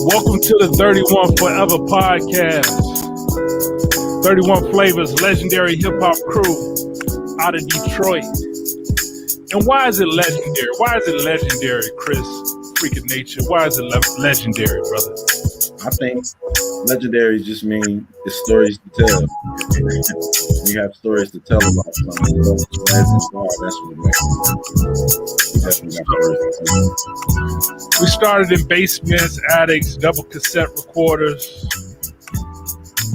Welcome to the 31 Forever podcast. 31 Flavors, legendary hip hop crew out of Detroit. And why is it legendary? Why is it legendary, Chris? Freaking nature. Why is it legendary, brother? I think legendary just means it's stories to tell. You have stories to tell about something. That's what it makes. We started in basements, attics, double cassette recorders,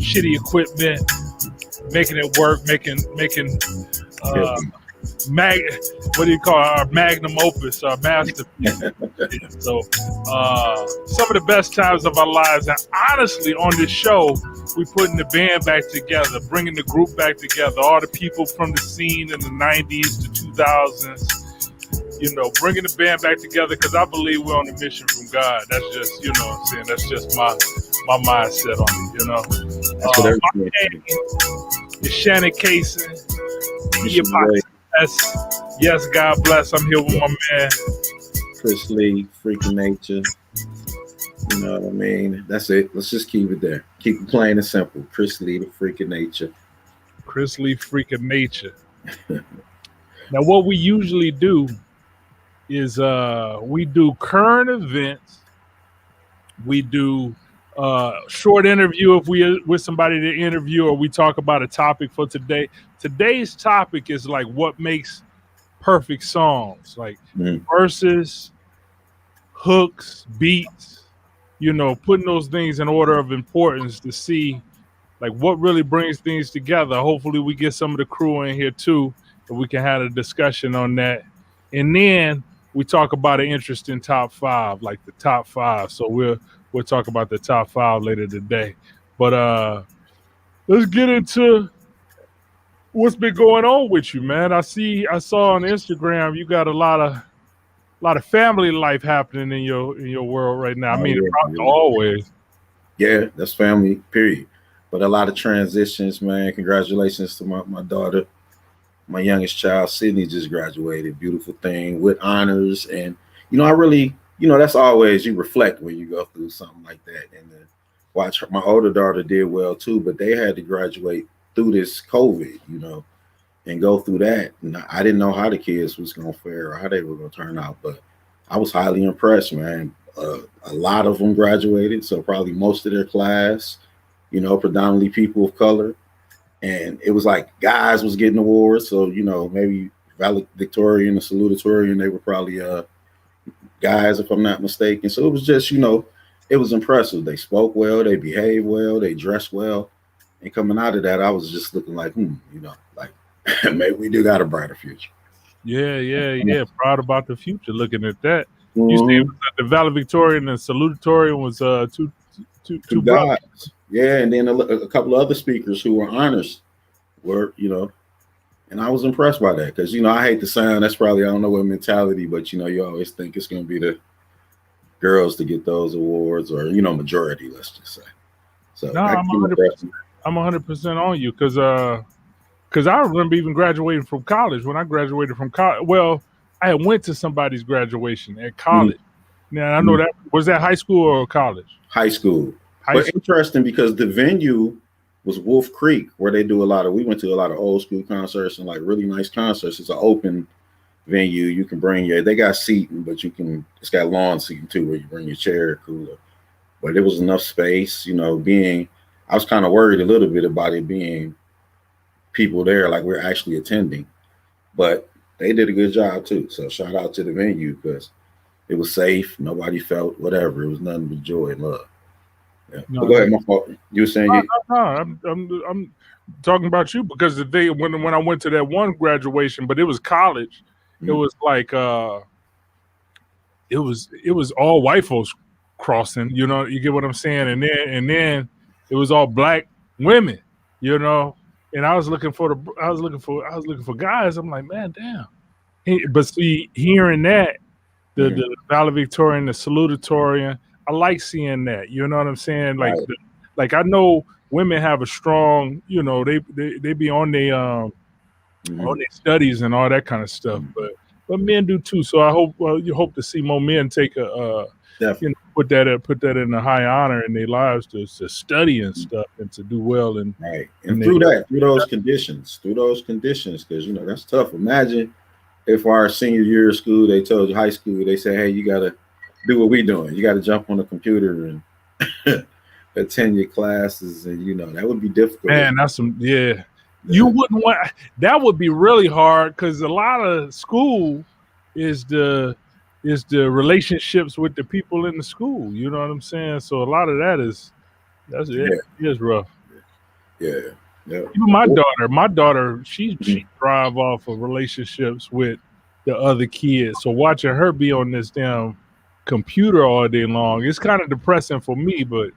shitty equipment, making it work, making what do you call it? Our magnum opus, our masterpiece. So some of the best times of our lives. And honestly, on this show, we putting the band back together, bringing the group back together, all the people from the scene in the 90s to 2000s, you know, bringing the band back together because I believe we're on a mission from God. That's just, you know what I'm saying, that's just my mindset on it, you know. My name is Shannon Cason AKA E. Yes, God bless. I'm here with my man Chris Lee, Freaking Nature. You know what I mean? That's it. Let's just keep it there. Keep it plain and simple. Chris Lee, the Freaking Nature. Chris Lee, Freaking Nature. Now, what we usually do is we do current events. We do short interview if we with somebody to interview, or we talk about a topic for today. Today's topic is like what makes perfect songs, like verses, hooks, beats, you know, putting those things in order of importance to see like what really brings things together. Hopefully we get some of the crew in here too, and we can have a discussion on that. And then we talk about an interesting top five, like the top five. So we'll talk about the top five later today. But let's get into what's been going on with you, man. I saw on Instagram you got a lot of family life happening in your world right now. I mean, always. Yeah, that's family, period. But a lot of transitions, man. Congratulations to my daughter. My youngest child, Sydney, just graduated. Beautiful thing with honors. And, you know, I really, you know, that's always, you reflect when you go through something like that. And watch her. My older daughter did well too, but they had to graduate through this COVID, you know, and go through that. And I didn't know how the kids was going to fare or how they were going to turn out, but I was highly impressed, man. A lot of them graduated, so probably most of their class, you know, predominantly people of color. And it was like guys was getting awards. So, you know, maybe valedictorian and salutatorian, they were probably guys, if I'm not mistaken. So it was just, you know, it was impressive. They spoke well, they behaved well, they dressed well. And coming out of that, I was just looking like, you know, like maybe we do got a brighter future. Yeah. Proud about the future. Looking at that, you see, the valedictorian and salutatorian was two guys. Yeah, and then a couple of other speakers who were honors were, you know, and I was impressed by that because, you know, I hate the sound. That's probably, I don't know what mentality, but, you know, you always think it's going to be the girls to get those awards or, you know, majority, let's just say. So no, I'm 100% on you because I remember even graduating from college. When I graduated from college, well, I went to somebody's graduation at college. Now I know that was that high school or college? High school. But interesting because the venue was Wolf Creek, where they do we went to a lot of old school concerts and like really nice concerts. It's an open venue. You can bring they got seating, but it's got lawn seating too, where you bring your chair or cooler. But there was enough space, you know, I was kind of worried a little bit about it being people there, like we're actually attending, but they did a good job too. So shout out to the venue because it was safe. Nobody felt whatever. It was nothing but joy and love. Yeah. No, go ahead, my fault. You were saying I'm talking about you because when I went to that one graduation, but it was college, it was like it was all white folks crossing, you know, you get what I'm saying, and then it was all black women, you know, and I was looking for guys. I'm like, man, damn. But see, hearing that the valedictorian, the salutatorian, I like seeing that. You know what I'm saying? Like, like I know women have a strong, you know, they be on their studies and all that kind of stuff. But but men do too. So I hope you hope to see more men take Definitely. put that in a high honor in their lives to study and stuff and to do well and Right. And through those conditions, because that's tough. Imagine if our senior year of school, they told you high school, they say, hey, you gotta do what we doing. You gotta jump on the computer and attend your classes, and that would be difficult. Man, that's you wouldn't want that. Would be really hard because a lot of school is the relationships with the people in the school. You know what I'm saying? So a lot of that is it is rough. Yeah. Even my daughter, she thrive off of relationships with the other kids. So watching her be on this damn computer all day long, it's kind of depressing for me, but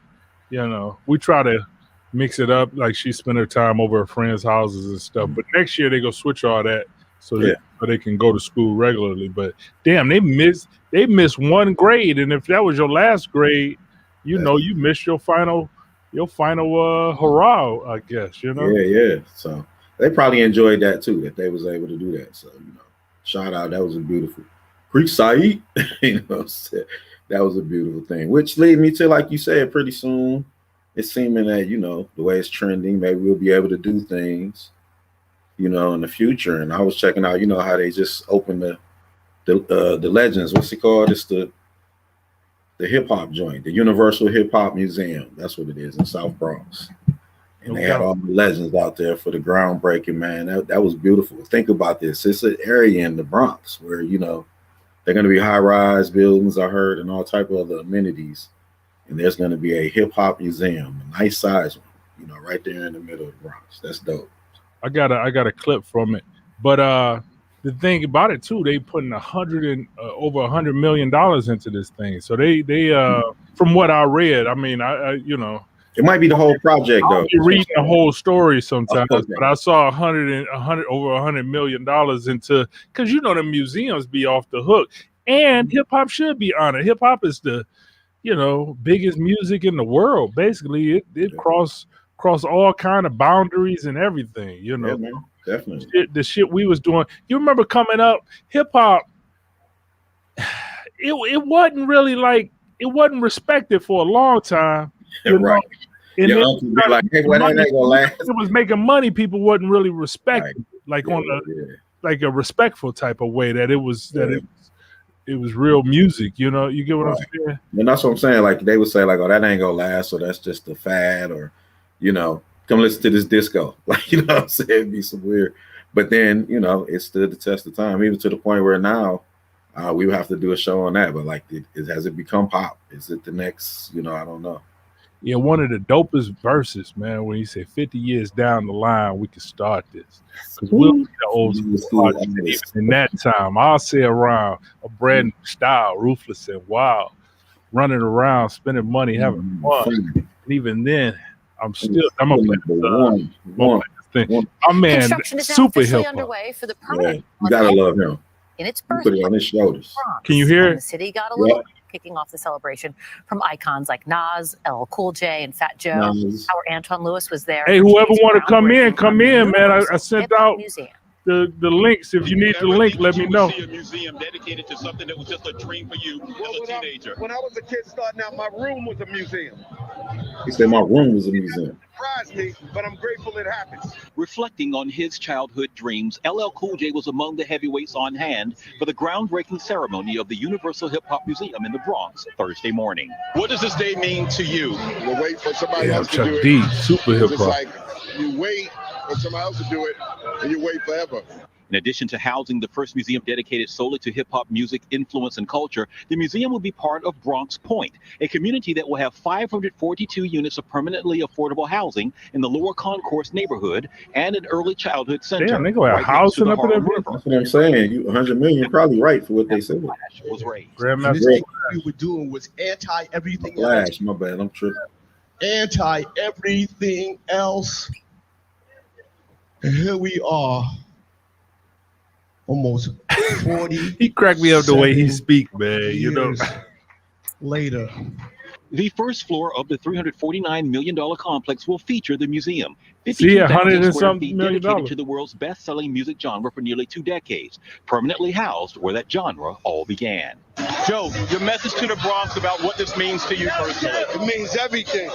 we try to mix it up. Like she spend her time over her friends' houses and stuff. But next year they go switch all that so they can go to school regularly. But damn, they miss one grade, and if that was your last grade, you missed your final hurrah, I guess. Yeah. So they probably enjoyed that too, that they was able to do that. So shout out, that was a beautiful Creekside. That was a beautiful thing, which lead me to, like you said, pretty soon it's seeming that the way it's trending, maybe we'll be able to do things in the future. And I was checking out how they just opened the Legends, what's it called, it's the hip hop joint, the Universal Hip Hop Museum, that's what it is, in South Bronx. And they had all the legends out there for the groundbreaking, man. That was beautiful. Think about this, it's an area in the Bronx where they're going to be high-rise buildings, I heard, and all type of other amenities. And there's going to be a hip-hop museum, a nice size one, right there in the middle of the Bronx. That's dope. I got a clip from it. But the thing about it, too, they putting over $100 million into this thing. So they from what I read, I mean, it might be the whole project, though. I'll be reading the whole story sometimes, but I saw over $100 million into, because the museums be off the hook, and hip hop should be honored. Hip hop is the biggest music in the world. Basically, it cross all kind of boundaries and everything. Yeah, man, definitely. The shit we was doing. You remember coming up, hip hop. It wasn't really it wasn't respected for a long time. Right. And your uncle be like, hey, well, that ain't gonna last. It was making money. People wasn't really respected, on a respectful type of way. That it was it was real music. You get what I'm saying? And that's what I'm saying. Like they would say, like, oh, that ain't gonna last, or that's just a fad, or come listen to this disco. Like what I'm saying, it'd be some weird. But then it stood the test of time, even to the point where now we would have to do a show on that. But has it become pop? Is it the next? I don't know. Yeah, one of the dopest verses, man, when you say 50 years down the line, we can start this. Because we'll be the old school. In that time, I'll say around a brand new style, ruthless and wild, running around, spending money, having fun. And even then, I'm going to play this thing. My man, super hip hop. Underway for the permanent. You got to love him. In its birthday, put it on his shoulders. Can you hear it? The city got a little kicking off the celebration from icons like Nas, LL Cool J, and Fat Joe. Our Anton Lewis was there. Hey, whoever want to come in, man. I sent out the links. If you need the link, let me know. A museum dedicated to something that was just a dream for you as a teenager. When I was a kid starting out, my room was a museum. He said my room was a museum. Surprised me, but I'm grateful it happened. Reflecting on his childhood dreams, LL Cool J was among the heavyweights on hand for the groundbreaking ceremony of the Universal Hip Hop Museum in the Bronx Thursday morning. What does this day mean to you? You wait for somebody else to do it. D, super hip hop. It's like you wait for somebody else to do it, and you wait forever. In addition to housing the first museum dedicated solely to hip-hop music, influence, and culture, the museum will be part of Bronx Point, a community that will have 542 units of permanently affordable housing in the Lower Concourse neighborhood and an early childhood center. Damn, they gonna have housing up there. That's what I'm saying. You 100 million, probably right for what they said. Was raised. This thing we were doing was anti-everything else. My bad, I'm tripping. Anti-everything else. And here we are. Almost 40. He cracked me up the way he speak, man. Later, The first floor of the $349 million complex will feature the museum. See, 100 and 52,000 square something feet million dedicated dollars. to the world's best-selling music genre for nearly 2 decades, permanently housed where that genre all began. Joe, your message to the Bronx about what this means to you personally. It means everything.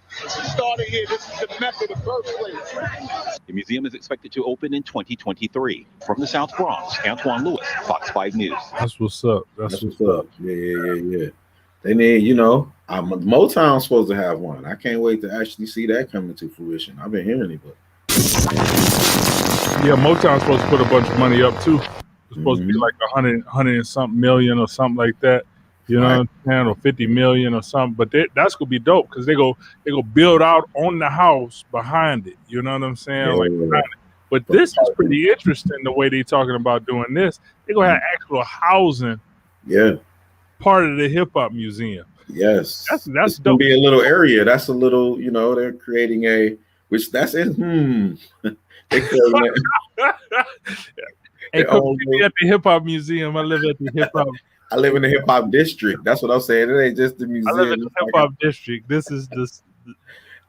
Started here. This is the mecca, the birthplace. The museum is expected to open in 2023. From the South Bronx, Antoine Lewis, Fox 5 News. That's what's up. That's what's up. Yeah. They need, Motown's supposed to have one. I can't wait to actually see that coming to fruition. I've been hearing it, but yeah, Motown's supposed to put a bunch of money up too. It's supposed to be like 100 and something million or something like that. You know what I'm saying? Or 50 million or something. But that's gonna be dope because they go build out on the house behind it. You know what I'm saying? But this is pretty interesting the way they're talking about doing this. They're gonna have actual housing. Yeah. Part of the hip hop museum. Yes. That's dope. Gonna be a little area. That's a little, they're creating that's it. They Hey, come meet me at the hip hop museum. I live at the hip hop. I live in the hip hop district. That's what I'm saying. It ain't just the museum. I live in the hip hop district. This is this.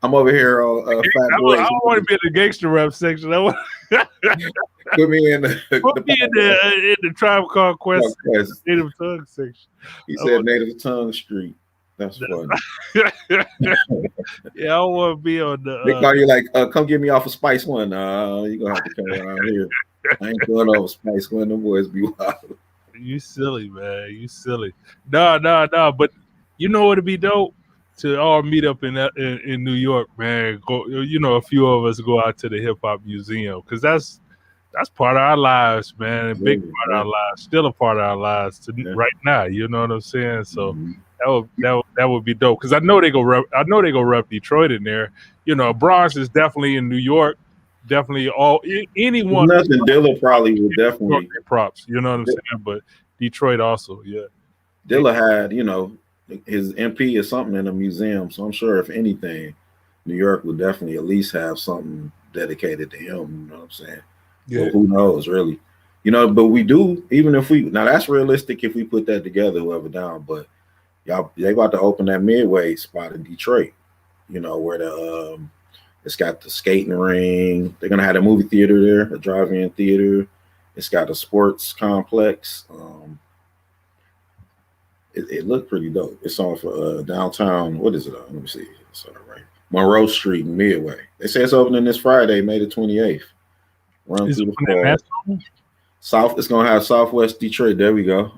I'm over here on Fat Boys. I don't want to be in the gangster rap section. I want put me in the Tribe Called Quest Native Tongue section. He said Native Tongue Street. That's funny. Yeah, I want to be on the. They call you like, come get me off of Spice One. You're gonna have to come around here. I ain't going over Spice One. Them boys be wild. You silly, man. You silly. Nah. But you know what'd be dope? To all meet up in New York, man. Go, a few of us go out to the hip hop museum because that's part of our lives, man. A big part of our lives, still a part of our lives right now. You know what I'm saying? So that would be dope because I know they go rep Detroit in there. Bronx is definitely in New York. Definitely anyone. Nothing. Dilla probably would definitely props. You know what I'm saying? But Detroit also, yeah. Dilla had, his MP or something in a museum. So I'm sure if anything, New York would definitely at least have something dedicated to him. You know what I'm saying? Yeah. Well, who knows, really? But we do, even if now that's realistic if we put that together, whoever down. But they about to open that Midway spot in Detroit. Where it's got the skating ring. They're gonna have a movie theater there, a drive-in theater. It's got a sports complex. It looked pretty dope. It's on for downtown. What is it? Let me see. It's all right. Monroe Street in Midway. They say it's opening this Friday, May the 28th. Run through the fall. It's gonna have Southwest Detroit. There we go.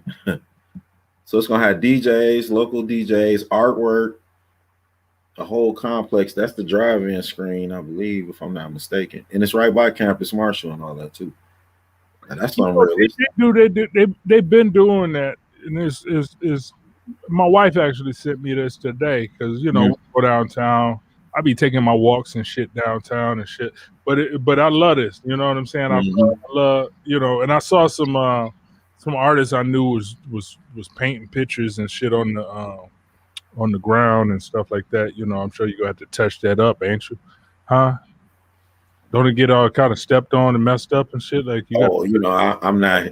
So it's gonna have DJs, local DJs, artwork, a whole complex. That's the drive-in screen, I believe, if I'm not mistaken. And it's right by Campus Marshall and all that too. And that's not realistic. They've been doing that. And is my wife actually sent me this today because we go downtown. I be taking my walks and shit downtown and shit. But I love this. You know what I'm saying? I love and I saw some artists I knew was painting pictures and shit on the ground and stuff like that. I'm sure you're gonna have to touch that up, ain't you? Huh? Don't it get all kind of stepped on and messed up and shit? Like I'm not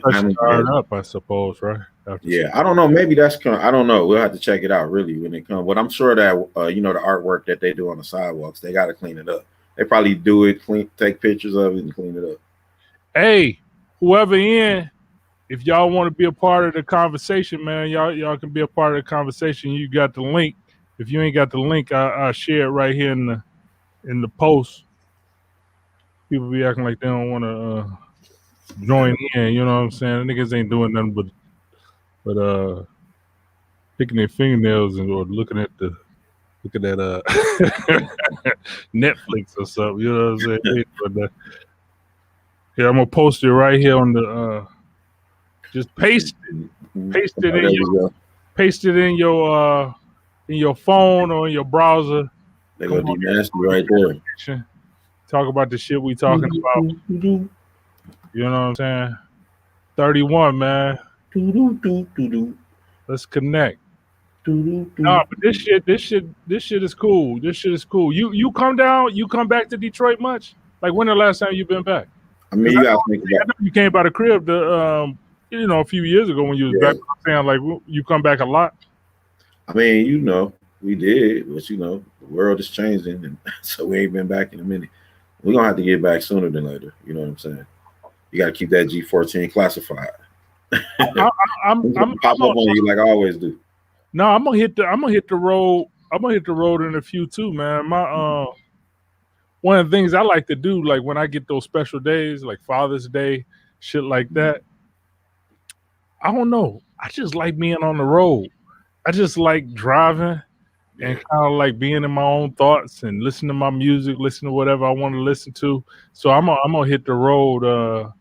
up, I suppose, right? Yeah, I don't know. Maybe that's I don't know. We'll have to check it out really when it comes. But I'm sure that the artwork that they do on the sidewalks, they got to clean it up. They probably do it, take pictures of it, and clean it up. Hey, whoever if y'all want to be a part of the conversation, man, y'all can be a part of the conversation. You got the link. If you ain't got the link, I'll share it right here in the post. People be acting like they don't want to join in. You know what I'm saying? The niggas ain't doing nothing but picking their fingernails or looking at Netflix or something. You know what I'm saying? But, yeah, I'm gonna post it right here on the. Just paste it in your phone or in your browser. They're gonna be nasty right there. Talk about the shit we talking about. You know what I'm saying? 31, man. Let's connect. No, but this shit is cool. This shit is cool. You come back to Detroit much? Like when the last time you been back? I mean, you came by the crib a few years ago when you was back. I'm saying like you come back a lot. I mean, we did, but the world is changing, and so we ain't been back in a minute. We're gonna have to get back sooner than later. You know what I'm saying? You got to keep that G14 classified. I'm pop up on you like I always do. No, I'm gonna hit the road. I'm gonna hit the road in a few too, man. My one of the things I like to do, like when I get those special days, like Father's Day, shit like that. I don't know. I just like being on the road. I just like driving and kind of like being in my own thoughts and listening to my music, listen to whatever I want to listen to. So I'm gonna hit the road.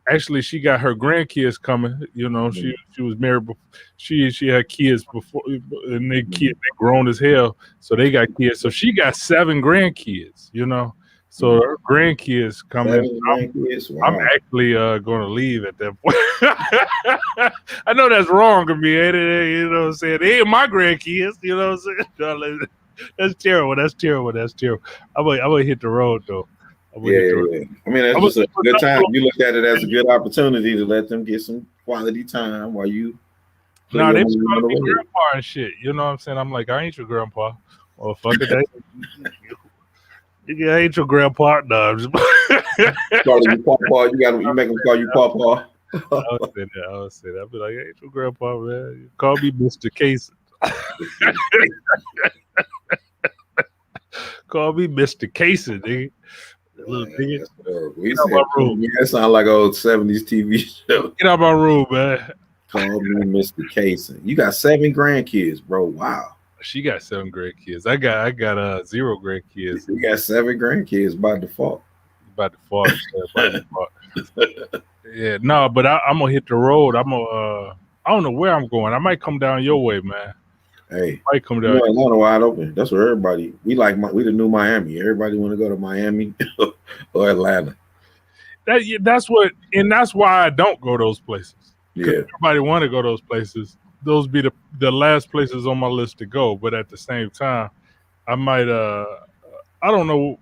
Actually, she got her grandkids coming. She was married before. She had kids before, and they grown as hell. So they got kids. So she got 7 grandkids. So her grandkids coming. Wow. I'm actually going to leave at that point. I know that's wrong of me, ain't it? You know what I'm saying? They ain't my grandkids. You know what I'm saying? That's terrible. I'm gonna hit the road though. Yeah. I mean, that's just a good time. You look at it as a good opportunity to let them get some quality time while you. Nah, they call me grandpa and shit. You know what I'm saying? I'm like, I ain't your grandpa. Well, fuck it. I ain't your grandpa. No, I'm just call you papa. You make them call you papa. I would say that. I'd be like, I ain't your grandpa, man. You call me Mr. Cason. Call me Mr. Cason, nigga. Little nigga. That sound like old 70s TV show. Get out my room, man. Call me Mr. Cason. You got 7 grandkids, bro. Wow. She got 7 grandkids. I got 0 grandkids. You got 7 grandkids by default. Yeah, no, but I'm gonna hit the road. I don't know where I'm going. I might come down your way, man. Hey, I might come down. Atlanta wide open. That's where everybody. We the new Miami. Everybody want to go to Miami or Atlanta. That's why I don't go those places. Yeah, everybody want to go those places. Those be the last places on my list to go. But at the same time, I might. I don't know.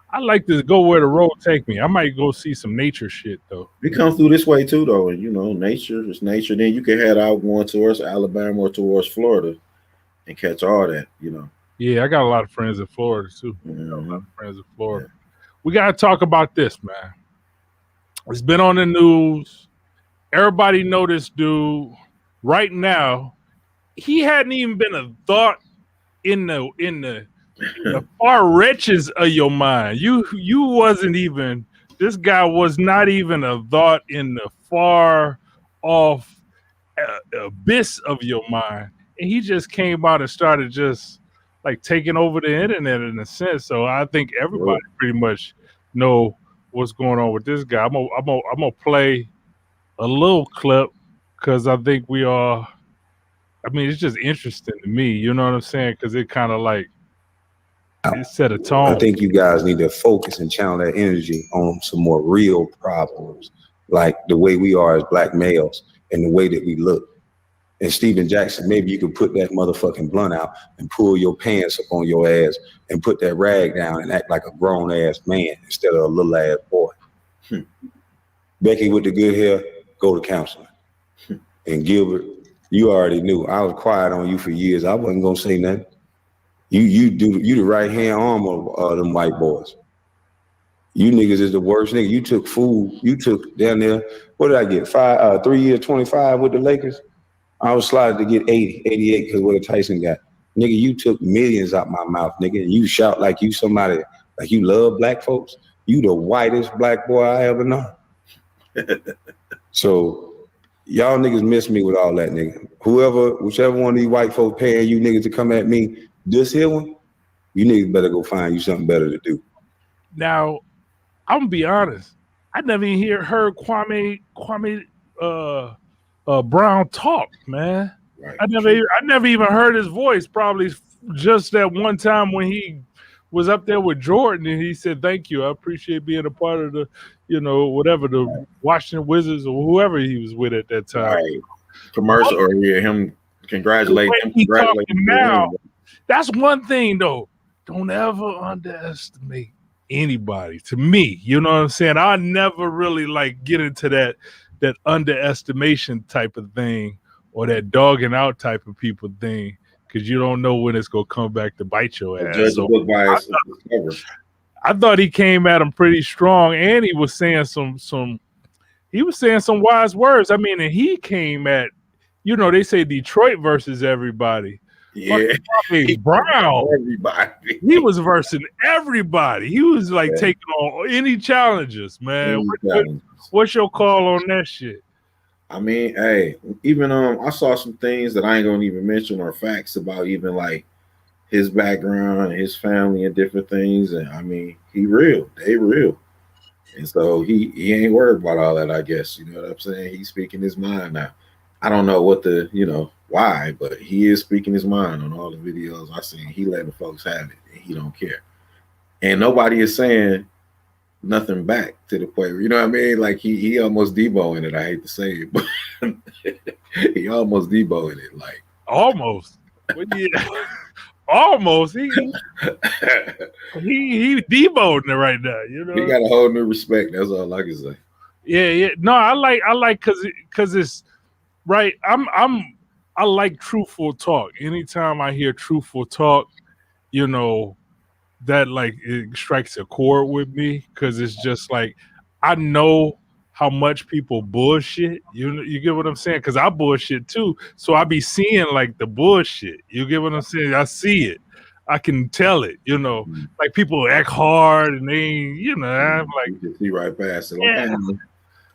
I like to go where the road take me. I might go see some nature shit though. We come through this way too, though, and nature is nature. Then you can head out going towards Alabama or towards Florida and catch all that. Yeah, I got a lot of friends in Florida too. Mm-hmm. A lot of friends in Florida. Yeah. We gotta talk about this, man. It's been on the news. Everybody know this dude. Right now, he hadn't even been a thought in the far reaches of your mind. You wasn't even. This guy was not even a thought in the far off abyss of your mind, and he just came out and started just like taking over the internet in a sense. So I think everybody pretty much know what's going on with this guy. I'm gonna play a little clip because I think we are. I mean, it's just interesting to me. You know what I'm saying? Because it kind of like. It set a tone. I think you guys need to focus and channel that energy on some more real problems, like the way we are as black males and the way that we look. And Steven Jackson, maybe you could put that motherfucking blunt out and pull your pants up on your ass and put that rag down and act like a grown ass man instead of a little ass boy. Becky with the good hair, go to counseling. And Gilbert, you already knew. I was quiet on you for years. I wasn't gonna say nothing. You the right hand arm of them white boys. You niggas is the worst nigga. You took food. You took down there. What did I get? 3 years, 25 with the Lakers. I was slotted to get 80, 88 because what Tyson got. Nigga, you took millions out my mouth, nigga. And you shout like you somebody, like you love black folks. You the whitest black boy I ever know. So y'all niggas miss me with all that, nigga. Whichever one of these white folks paying you niggas to come at me, this here one, you niggas better go find you something better to do. Now, I'm gonna be honest. I never even heard Kwame Brown talk, man. Right. I never even heard his voice. Probably just that one time when he was up there with Jordan and he said, "Thank you, I appreciate being a part of the, whatever the Washington Wizards or whoever he was with at that time." Right. Commercial or him congratulating him. Now, that's one thing though. Don't ever underestimate anybody. To me, you know what I'm saying? I never really get into that underestimation type of thing or that dogging out type of people thing, because you don't know when it's gonna come back to bite your ass. Judge the book by its cover. I thought he came at him pretty strong, and he was saying some wise words. I mean, and he came at, you know, they say Detroit versus everybody. Yeah, Brown. Everybody. He was versing everybody. He was like taking on any challenges, man. What's your call on that shit? I mean, hey, even I saw some things that I ain't gonna even mention or facts about, even like his background and his family and different things. And I mean, he real, they real. And so he ain't worried about all that, I guess. You know what I'm saying? He's speaking his mind now. I don't know what the, you know, why, but he is speaking his mind on all the videos I seen. He letting folks have it, and he don't care. And nobody is saying nothing back to the point where, you know what I mean? Like he almost deboing it. I hate to say it, but he almost deboing it. Like almost. Almost. He deboing it right now. You know, he got a whole new respect. That's all I can say. Yeah. No, I like because it's right. I like truthful talk. Anytime I hear truthful talk, you know, that like it strikes a chord with me, because it's just like I know how much people bullshit. You get what I'm saying? Because I bullshit too. So I be seeing like the bullshit. You get what I'm saying? I see it. I can tell it. You know, like people act hard and they, you know, I'm like, you can see right past it. Yeah.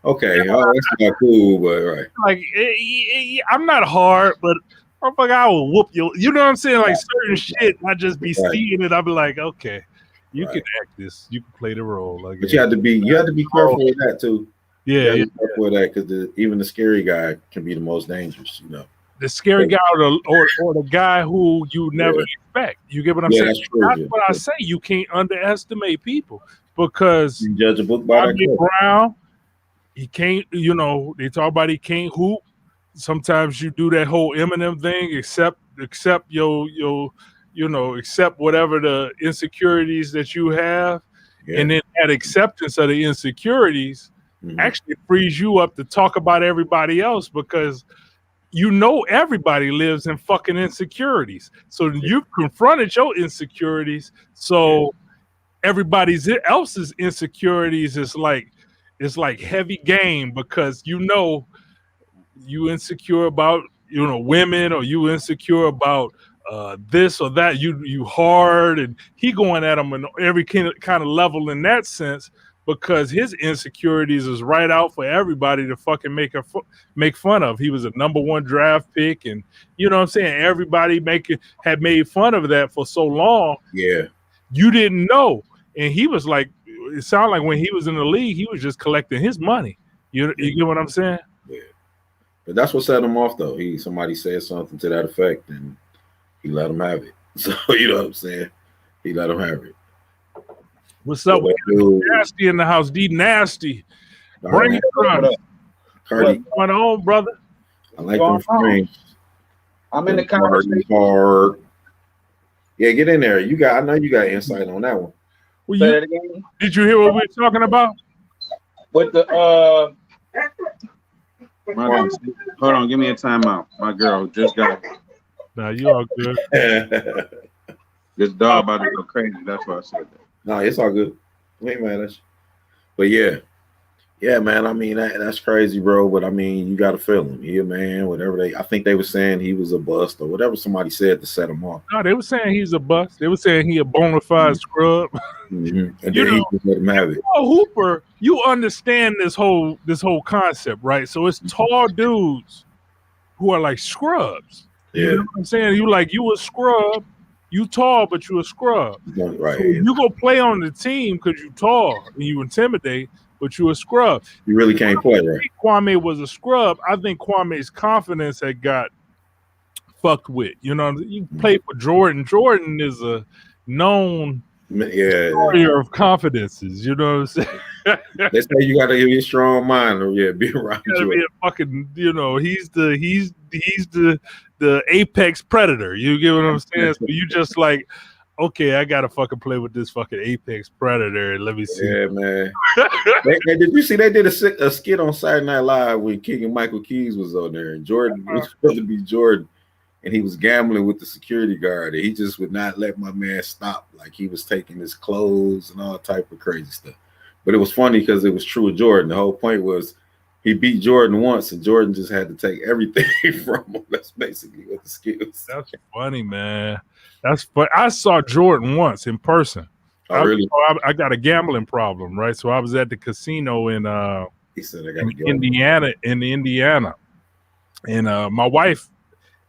Okay, oh, that's not cool, but right. Like I'm not hard, but I will whoop you. You know what I'm saying? Like certain shit, I just be seeing it. I be like, okay, you can act this, you can play the role. Like, but you have to be careful with that too. Yeah, be careful with that, because even the scary guy can be the most dangerous. You know, the scary guy or the guy who you never expect. You get what I'm saying? That's what I say. You can't underestimate people, because you judge a book by that. Brown, he can't. You know, they talk about he can't hoop. Sometimes you do that whole Eminem thing, accept your you know, accept whatever the insecurities that you have, and then that acceptance of the insecurities actually frees you up to talk about everybody else, because you know everybody lives in fucking insecurities. So you've confronted your insecurities. So everybody else's insecurities is like, it's like heavy game, because you know you insecure about, you know, women, or you insecure about this or that. You hard, and he going at him in every kind of level in that sense, because his insecurities is right out for everybody to fucking make fun of. He was a #1 draft pick, and you know what I'm saying, everybody had made fun of that for so long. Yeah, you didn't know, and he was like, it sounded like when he was in the league, he was just collecting his money. You get what I'm saying? Yeah. But that's what set him off, though. Somebody said something to that effect, and he let him have it. So you know what I'm saying? He let him have it. What's up? We got Nasty in the house. D Nasty. Bring it on. What's going on, brother? I like them frames. I'm in the conversation. Hard. Yeah, get in there. I know you got insight on that one. Well, did you hear what we were talking about? With the hold on, give me a timeout. My girl just got it. Nah, you all good. This dog about to go crazy. That's why I said that. No, it's all good. We ain't mad at you. But yeah, man. I mean, that's crazy, bro. But I mean, you got to feel him. He a man, whatever I think they were saying he was a bust or whatever somebody said to set him off. No, they were saying he's a bust. They were saying he a bona fide scrub. And then he just let him have it. Hooper, you understand this whole concept, right? So it's tall dudes who are like scrubs. Yeah. You know what I'm saying? You a scrub. You tall, but you a scrub. Right. So you go play on the team because you tall and you intimidate, but you a scrub. You really can't play, right? Kwame was a scrub. I think Kwame's confidence had got fucked with. You know, you play for Jordan. Jordan is a known warrior of confidences. You know what I'm saying? They say you got to be a strong mind, or be around. You gotta be a fucking, you know, he's the apex predator. You get what I'm saying? So you just like, okay, I gotta fucking play with this fucking Apex Predator. Let me see. Yeah, man. Did you see they did a skit on Saturday Night Live when King Michael Keys was on there, and Jordan was supposed to be Jordan, and he was gambling with the security guard, and he just would not let my man stop. Like he was taking his clothes and all type of crazy stuff. But it was funny because it was true with Jordan. The whole point was he beat Jordan once, and Jordan just had to take everything from him. That's basically what the skit was. That's funny, man. But I saw Jordan once in person. Oh, really? I got a gambling problem, right? So I was at the casino in He said I got Indiana, and my wife,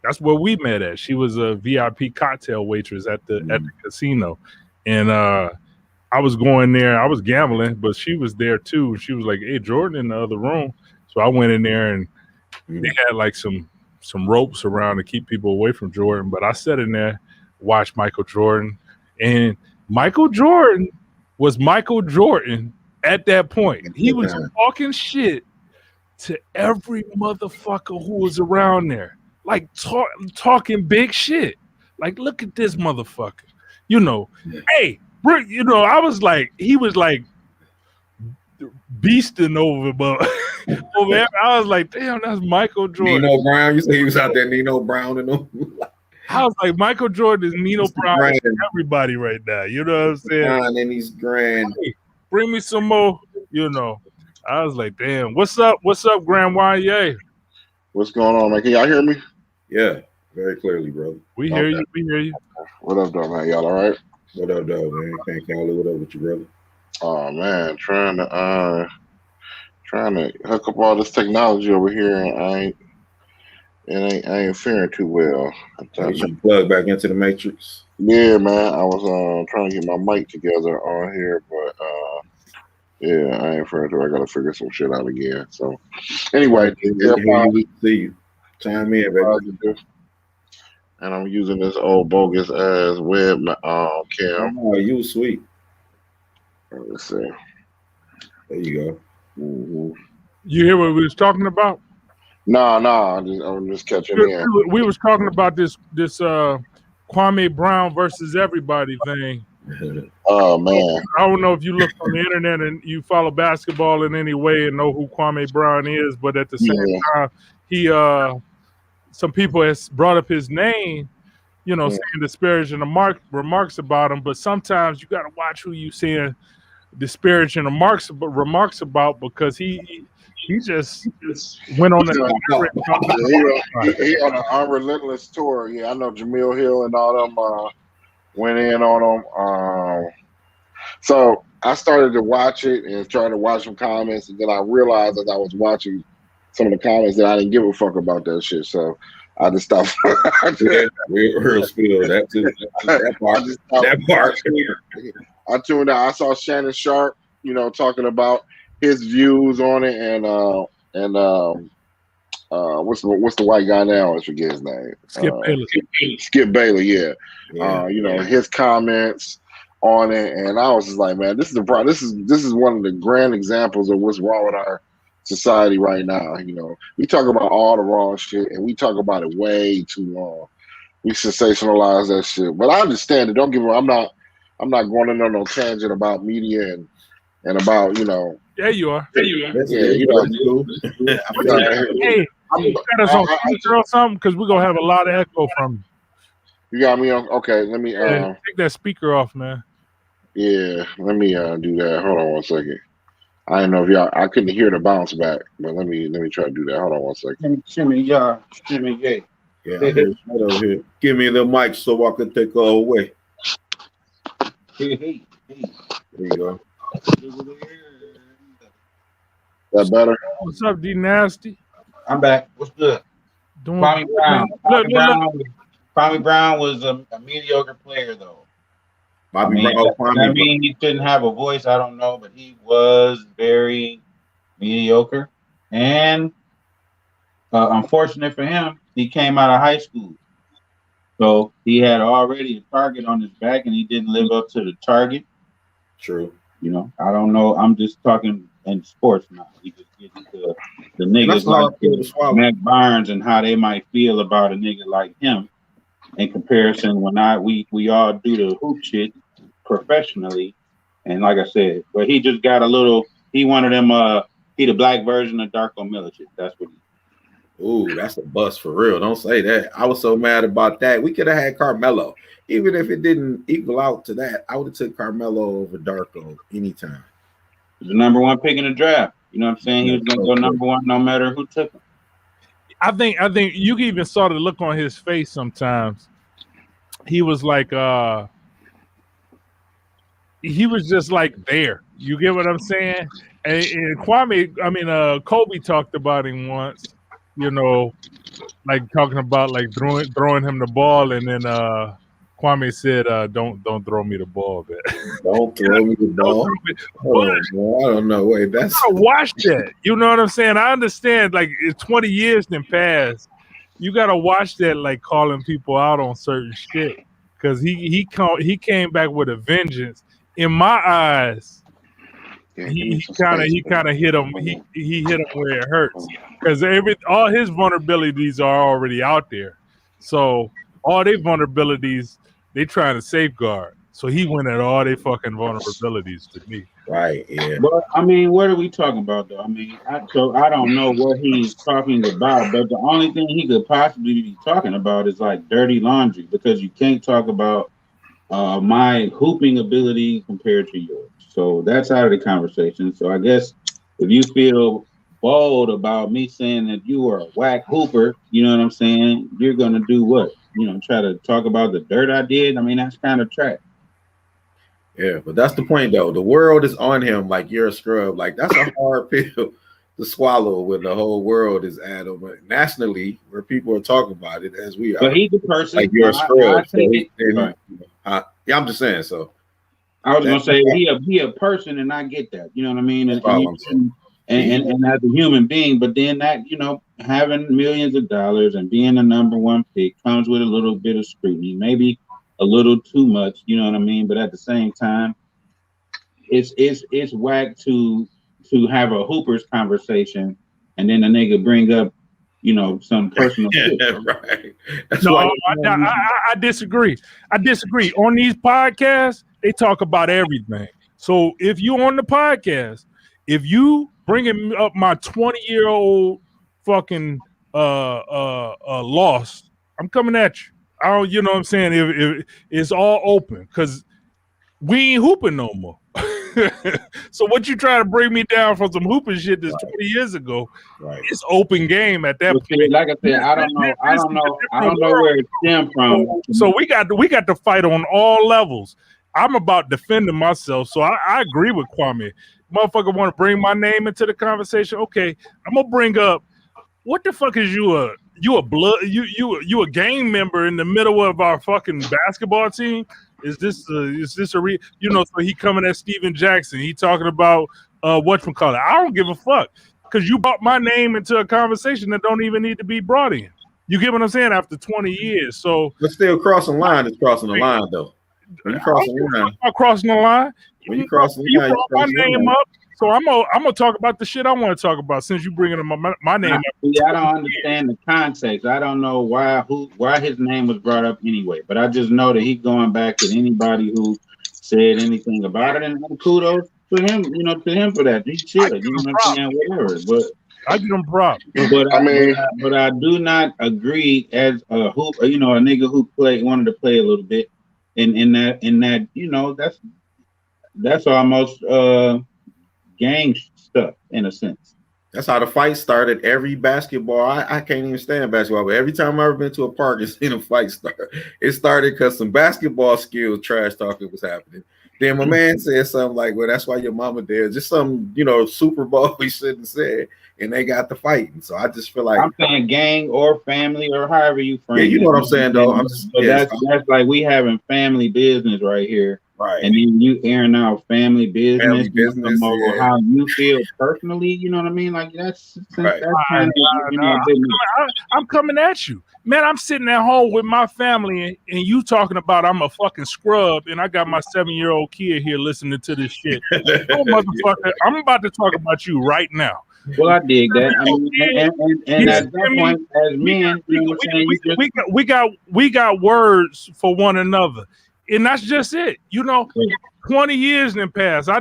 that's where we met at. She was a VIP cocktail waitress at the casino, and I was going there. I was gambling, but she was there too. She was like, "Hey, Jordan in the other room." So I went in there, and they had like some ropes around to keep people away from Jordan. But I sat in there, watched Michael Jordan, and Michael Jordan was Michael Jordan at that point. He was talking shit to every motherfucker who was around there, like talking big shit. Like, look at this motherfucker, hey. I was like, he was like beasting over, but over. I was like, damn, that's Michael Jordan. Nino Brown, you say he was out there, Nino Brown and them. I was like, Michael Jordan is Nino Brown and everybody right now. You know what I'm saying? And he's grand. Hey, bring me some more. I was like, damn, what's up? What's up, Grand Wanye? What's going on, man? Can y'all hear me? Yeah, very clearly, brother. We hear you. We hear you. What up, though, man? Y'all all right? What up, dog, man? Can't call it. What up with you, brother? Oh man, trying to hook up all this technology over here, and I ain't faring too well. You should plug back into the Matrix. Yeah, man. I was trying to get my mic together on here, but yeah, I ain't faring too. I gotta figure some shit out again. So anyway, see you. Chime in, baby. And I'm using this old bogus ass web cam. Oh, you sweet. Let's see. There you go. You hear what we was talking about? No, I'm just catching in. We was talking about this Kwame Brown versus everybody thing. Oh man. I don't know if you look on the internet and you follow basketball in any way and know who Kwame Brown is, but at the same time, he some people has brought up his name, saying disparaging remarks about him. But sometimes you got to watch who you saying disparaging remarks about, because he just went on that. He on an unrelentless tour. Yeah, I know Jamil Hill and all them went in on him. So I started to watch it and try to watch some comments, and then I realized as I was watching some of the comments that I didn't give a fuck about that shit. So I just stopped. Real spill. That part. I tuned out. I saw Shannon Sharp, talking about his views on it, and what's the white guy now? I forget his name. Skip Baylor. Yeah. His comments on it, and I was just like, man, this is one of the grand examples of what's wrong with our society right now. We talk about all the wrong shit, and we talk about it way too long. We sensationalize that shit, but I understand it. Don't get me wrong. I'm not going on no tangent about media and about Yeah, you are. Hey, you got us on speaker or something, because we're gonna have a lot of echo from you. Got me on. Okay, let me take that speaker off, man. Yeah, let me do that. Hold on one second. I don't know if I couldn't hear the bounce back, but let me try to do that. Hold on one second. Shimmy, yeah. Yeah, right over here. Give me the mic so I can take her away. Hey. There you go. That better? What's up, D Nasty? I'm back. What's good? Kwame Brown was a mediocre player, though. That mean he couldn't have a voice, I don't know, but he was very mediocre. And unfortunate for him, he came out of high school. So he had already a target on his back, and he didn't live up to the target. True. I don't know. I'm just talking in sports now. We just get into the niggas like Matt Barnes and how they might feel about a nigga like him. in comparison when we all do the hoop shit professionally. And like I said, but he just got a little. He wanted him. He the black version of Darko Milicic. That's what he. Ooh, that's a bust for real. Don't say that. I was so mad about that. We could have had Carmelo, even if it didn't equal out to that. I would have took Carmelo over Darko anytime. He's the number one pick in the draft. You know what I'm saying? He was gonna go number one no matter who took him. I think you even saw the look on his face sometimes. He was like he was just like there. You get what I'm saying? And Kwame, Kobe talked about him once, you know, like talking about like throwing him the ball, and then Kwame said, "Don't throw me the ball, man. Don't throw me the ball." I don't know. Wait, that's watch that. You know what I'm saying? I understand. Like, it's 20 years then passed. You gotta watch that, like calling people out on certain shit, because he came back with a vengeance. In my eyes, he kind of hit him. He hit him where it hurts, because all his vulnerabilities are already out there. So all their vulnerabilities, they trying to safeguard. So he went at all their fucking vulnerabilities to me. Right. Yeah. But I mean, what are we talking about though? I mean, I don't know what he's talking about, but the only thing he could possibly be talking about is like dirty laundry, because you can't talk about my hooping ability compared to yours. So that's out of the conversation. So I guess if you feel bold about me saying that you are a whack hooper, you know what I'm saying? You're gonna do what? You know, try to talk about the dirt I did. I mean, that's kind of trash. Yeah, but that's the point though. The world is on him like you're a scrub. Like, that's a hard pill to swallow when the whole world is at him. But nationally, where people are talking about it as we are. But he's a person. Like, you're a scrub. Yeah, I'm just saying. So I was gonna say he a person, and I get that. You know what I mean? And as a human being, but then that, you know, having millions of dollars and being the number one pick comes with a little bit of scrutiny, maybe a little too much. You know what I mean? But at the same time, it's whack to have a hoopers conversation, and then the nigga bring up, you know, some personal shit. Right. No, I disagree. On these podcasts, they talk about everything. So if you on the podcast, if you bringing up my 20-year-old fucking loss, I'm coming at you. I don't, you know what I'm saying? If it's all open, because we ain't hooping no more. So what you trying to bring me down from some hooping shit that's 20 years ago? Right. It's open game at that point. Like I said, I don't know where it stemmed from. So we got to fight on all levels. I'm about defending myself, so I agree with Kwame. Motherfucker want to bring my name into the conversation? Okay, I'm gonna bring up, what the fuck is you a gang member in the middle of our fucking basketball team? Is this a you know? So he coming at Steven Jackson. He talking about whatchamacallit. I don't give a fuck, because you brought my name into a conversation that don't even need to be brought in. You get what I'm saying? After 20 years, so but still crossing the line is crossing the line though. When you crossing the line, I'm crossing the line. When you crossing the line, you brought my name up. So I'm gonna talk about the shit I want to talk about, since you bringing my name up. I don't understand the context. I don't know why his name was brought up anyway. But I just know that he's going back at anybody who said anything about it, and kudos to him. You know, to him for that. He should. You know what I'm saying? Whatever. But I give him props. But I do not agree as a hoop. You know, a nigga who wanted to play a little bit. In that, you know, that's almost gang stuff in a sense. That's how the fight started. Every basketball, I can't even stand basketball, but every time I've ever been to a park and seen a fight start, it started because some basketball skills trash talking was happening. Then my man said something like, "Well, that's why your mama did." Just some, you know, Super Bowl he shouldn't have said, and they got the fighting. So I just feel like I'm saying gang or family or however you frame. Yeah, you know what I'm saying, though. That's like we having family business right here, right? And then you airing out family business, yeah. how you feel personally. You know what I mean? Like that's right. I'm coming at you, man. I'm sitting at home with my family, and you talking about I'm a fucking scrub, and I got my 7-year-old kid here listening to this shit. Oh, motherfucker, I'm about to talk about you right now. Well, I dig that. I mean, and at that point, as men, you know what I'm saying? We got words for one another, and that's just it. You know, 20 years in the past, I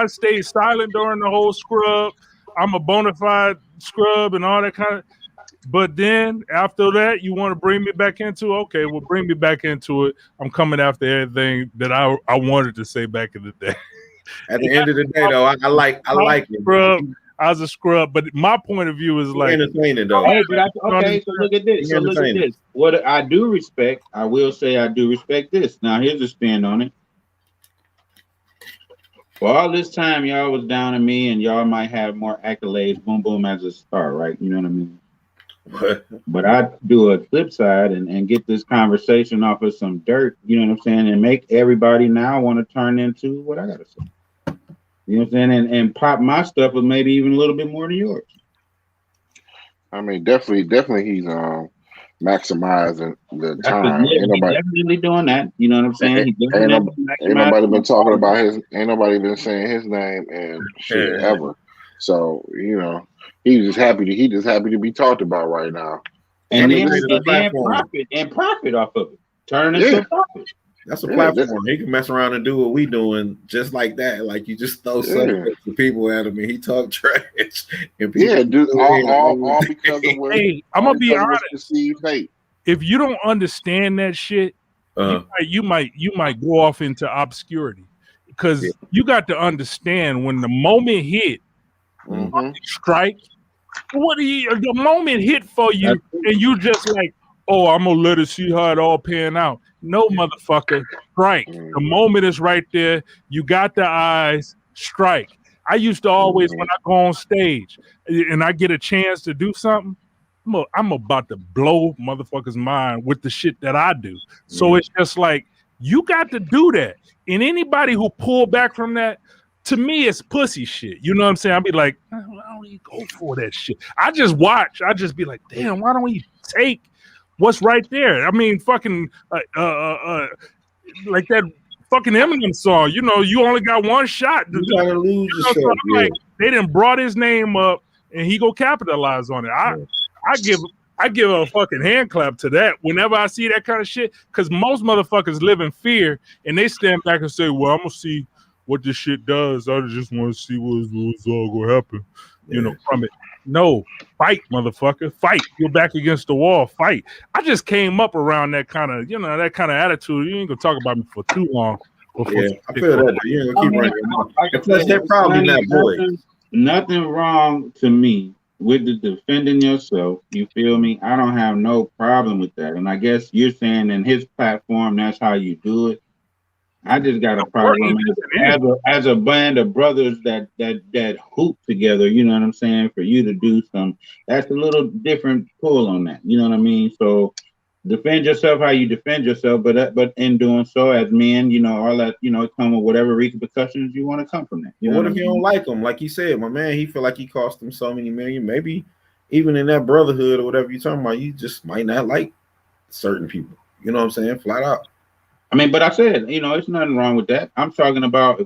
stayed silent during the whole scrub. I'm a bona fide scrub and all that kind of. But then after that, you want to bring me back into it? Okay, well, bring me back into it. I'm coming after everything that I wanted to say back in the day. At the end of the day, though, I like it. Scrub. I was a scrub, but my point of view is like entertaining, though. Hey, but okay, so look at this. So look at this. What I do respect, I will say I do respect this. Now here's a spin on it. For all this time, y'all was down on me, and y'all might have more accolades, boom, boom, as a star, right? You know what I mean? But I do a flip side and get this conversation off of some dirt, you know what I'm saying, and make everybody now want to turn into what I gotta say. You know what I'm saying? And pop my stuff with maybe even a little bit more than yours. I mean, definitely he's maximizing the time. Ain't nobody definitely doing that. You know what I'm saying? Ain't nobody been talking about his. Ain't nobody been saying his name and shit ever. So you know, he's just happy to be talked about right now. And then profit off of it. Turn into a profit. That's a platform. He can mess around and do what we doing just like that. Like you just throw something to people at him and he talk trash. And dude, all because of what. Hey, I'm gonna be honest. If you don't understand that shit, you might go off into obscurity because you got to understand when the moment hit, strike. The moment hit for you, and you just like, oh, I'm gonna let it see how it all pan out. No, motherfucker, strike. The moment is right there. You got the eyes, strike. I used to always, when I go on stage and I get a chance to do something, I'm about to blow motherfuckers' mind with the shit that I do. So it's just like, you got to do that. And anybody who pull back from that, to me, it's pussy shit. You know what I'm saying? I'll be like, why don't you go for that shit? I just watch. I just be like, damn, why don't you take what's right there? I mean, fucking like that fucking Eminem song. You know, you only got one shot. You gotta lose yourself. So like, they done brought his name up, and he go capitalize on it. I give a fucking hand clap to that whenever I see that kind of shit, because most motherfuckers live in fear, and they stand back and say, well, I'm gonna see what this shit does. I just want to see what's all gonna happen, you know, from it. No, fight, motherfucker, fight. You're back against the wall, fight. I just came up around that kind of, attitude. You ain't gonna talk about me for too long. I feel that. You ain't gonna keep running your mouth. That's probably not boy. Nothing wrong to me with the defending yourself. You feel me? I don't have no problem with that. And I guess you're saying in his platform, that's how you do it. I just got a problem as a band of brothers that hoop together, you know what I'm saying? For you to do that's a little different pull on that, you know what I mean? So defend yourself how you defend yourself, but in doing so as men, you know, all that, you know, come with whatever repercussions you want to come from that. You know what if you don't like him? Like he said, my man, he feel like he cost him so many million. Maybe even in that brotherhood or whatever you're talking about, you just might not like certain people. You know what I'm saying? Flat out. I mean, but I said, you know, it's nothing wrong with that. I'm talking about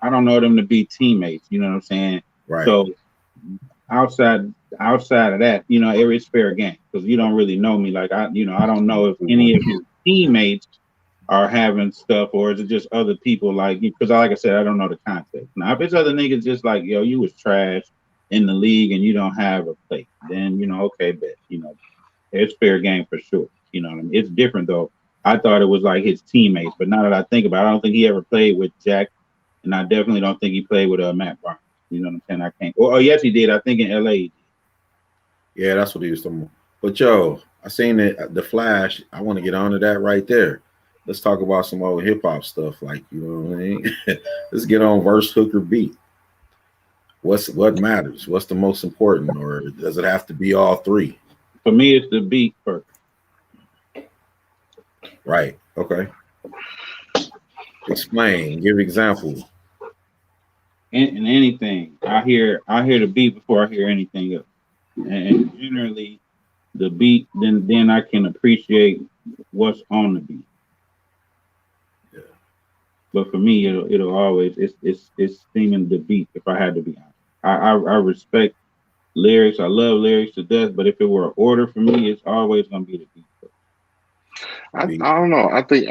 I don't know them to be teammates, you know what I'm saying? Right. So outside of that, you know, it's fair game because you don't really know me. Like I don't know if any of your teammates are having stuff or is it just other people because like I said, I don't know the context. Now, if it's other niggas just like, yo, you was trash in the league and you don't have a plate, then, you know, okay, bet, you know, it's fair game for sure. You know what I mean? It's different though. I thought it was like his teammates, but now that I think about it, I don't think he ever played with Jack, and I definitely don't think he played with Matt Barnes. You know what I'm saying? I can't. Oh, yes, he did. I think in LA. Yeah, that's what he was talking about. But yo, I seen the Flash. I want to get on to that right there. Let's talk about some old hip hop stuff, like, you know what I mean? Let's get on verse, hook, or beat. What matters? What's the most important, or does it have to be all three? For me, it's the beat first. Right. Okay. Explain. Give example. In anything, I hear the beat before I hear anything else, and generally, the beat. Then I can appreciate what's on the beat. Yeah. But for me, it'll always it's seeming the beat. If I had to be honest, I respect lyrics. I love lyrics to death, but if it were an order for me, it's always gonna be the beat. I don't know. I think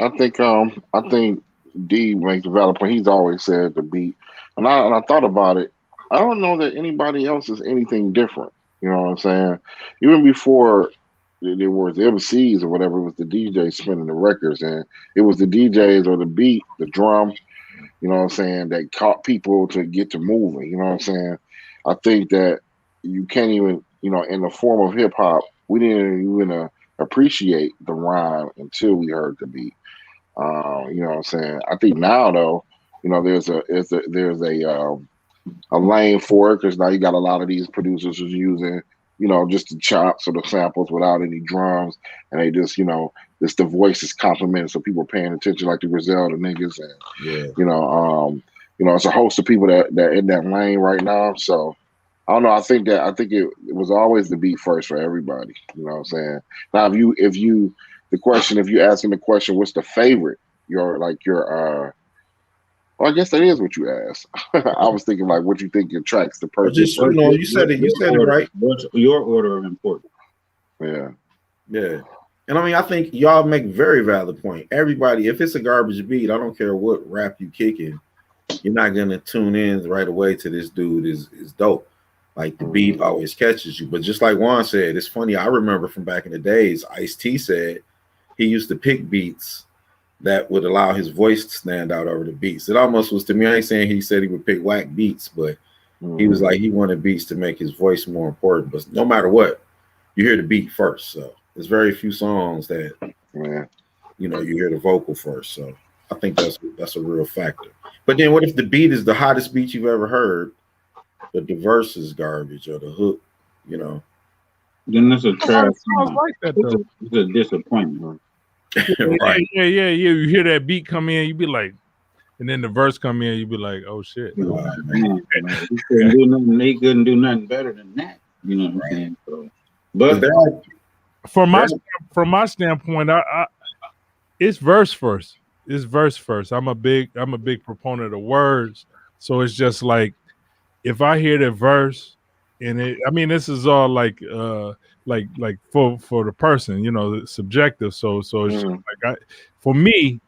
D makes a valid point. He's always said the beat, and I thought about it. I don't know that anybody else is anything different. You know what I'm saying? Even before there was MCs or whatever, it was the DJ spinning the records, and it was the DJs or the beat, the drum. You know what I'm saying? That caught people to get to moving. You know what I'm saying? I think that you can't even, in the form of hip hop, we didn't even appreciate the rhyme until we heard the beat. You know what I'm saying? I think now though, there's a lane for it because now you got a lot of these producers who's using, just the chops or the samples without any drums, and they just, just the voice is complimented, so people are paying attention like the Griselda niggas, and it's a host of people that in that lane right now. So I don't know. I think it was always the beat first for everybody. You know what I'm saying? Now, if you asking the question, what's the favorite? Well, I guess that is what you asked. I was thinking like what you think attracts the person. Just you said it right. What's your order of importance? Yeah. And I mean, I think y'all make a very valid point. Everybody, if it's a garbage beat, I don't care what rap you kicking, you're not gonna tune in right away to this dude is dope. Like the beat always catches you. But just like Juan said, it's funny. I remember from back in the days, Ice-T said he used to pick beats that would allow his voice to stand out over the beats. It almost was, to me, I ain't saying he said he would pick whack beats, but he was like, he wanted beats to make his voice more important. But no matter what, you hear the beat first. So there's very few songs that, you hear the vocal first. So I think that's a real factor. But then what if the beat is the hottest beat you've ever heard, but the verse is garbage or the hook, Then that's a trash song. Like that, though. It's a disappointment. Right. Yeah. You hear that beat come in, you be like, and then the verse come in, you be like, oh shit. They couldn't do nothing better than that. You know what I'm saying? So, but from my standpoint, I it's verse first. It's verse first. I'm a big proponent of words. So it's just like if I hear the verse and this is all like for the person, subjective. So it's just like for me,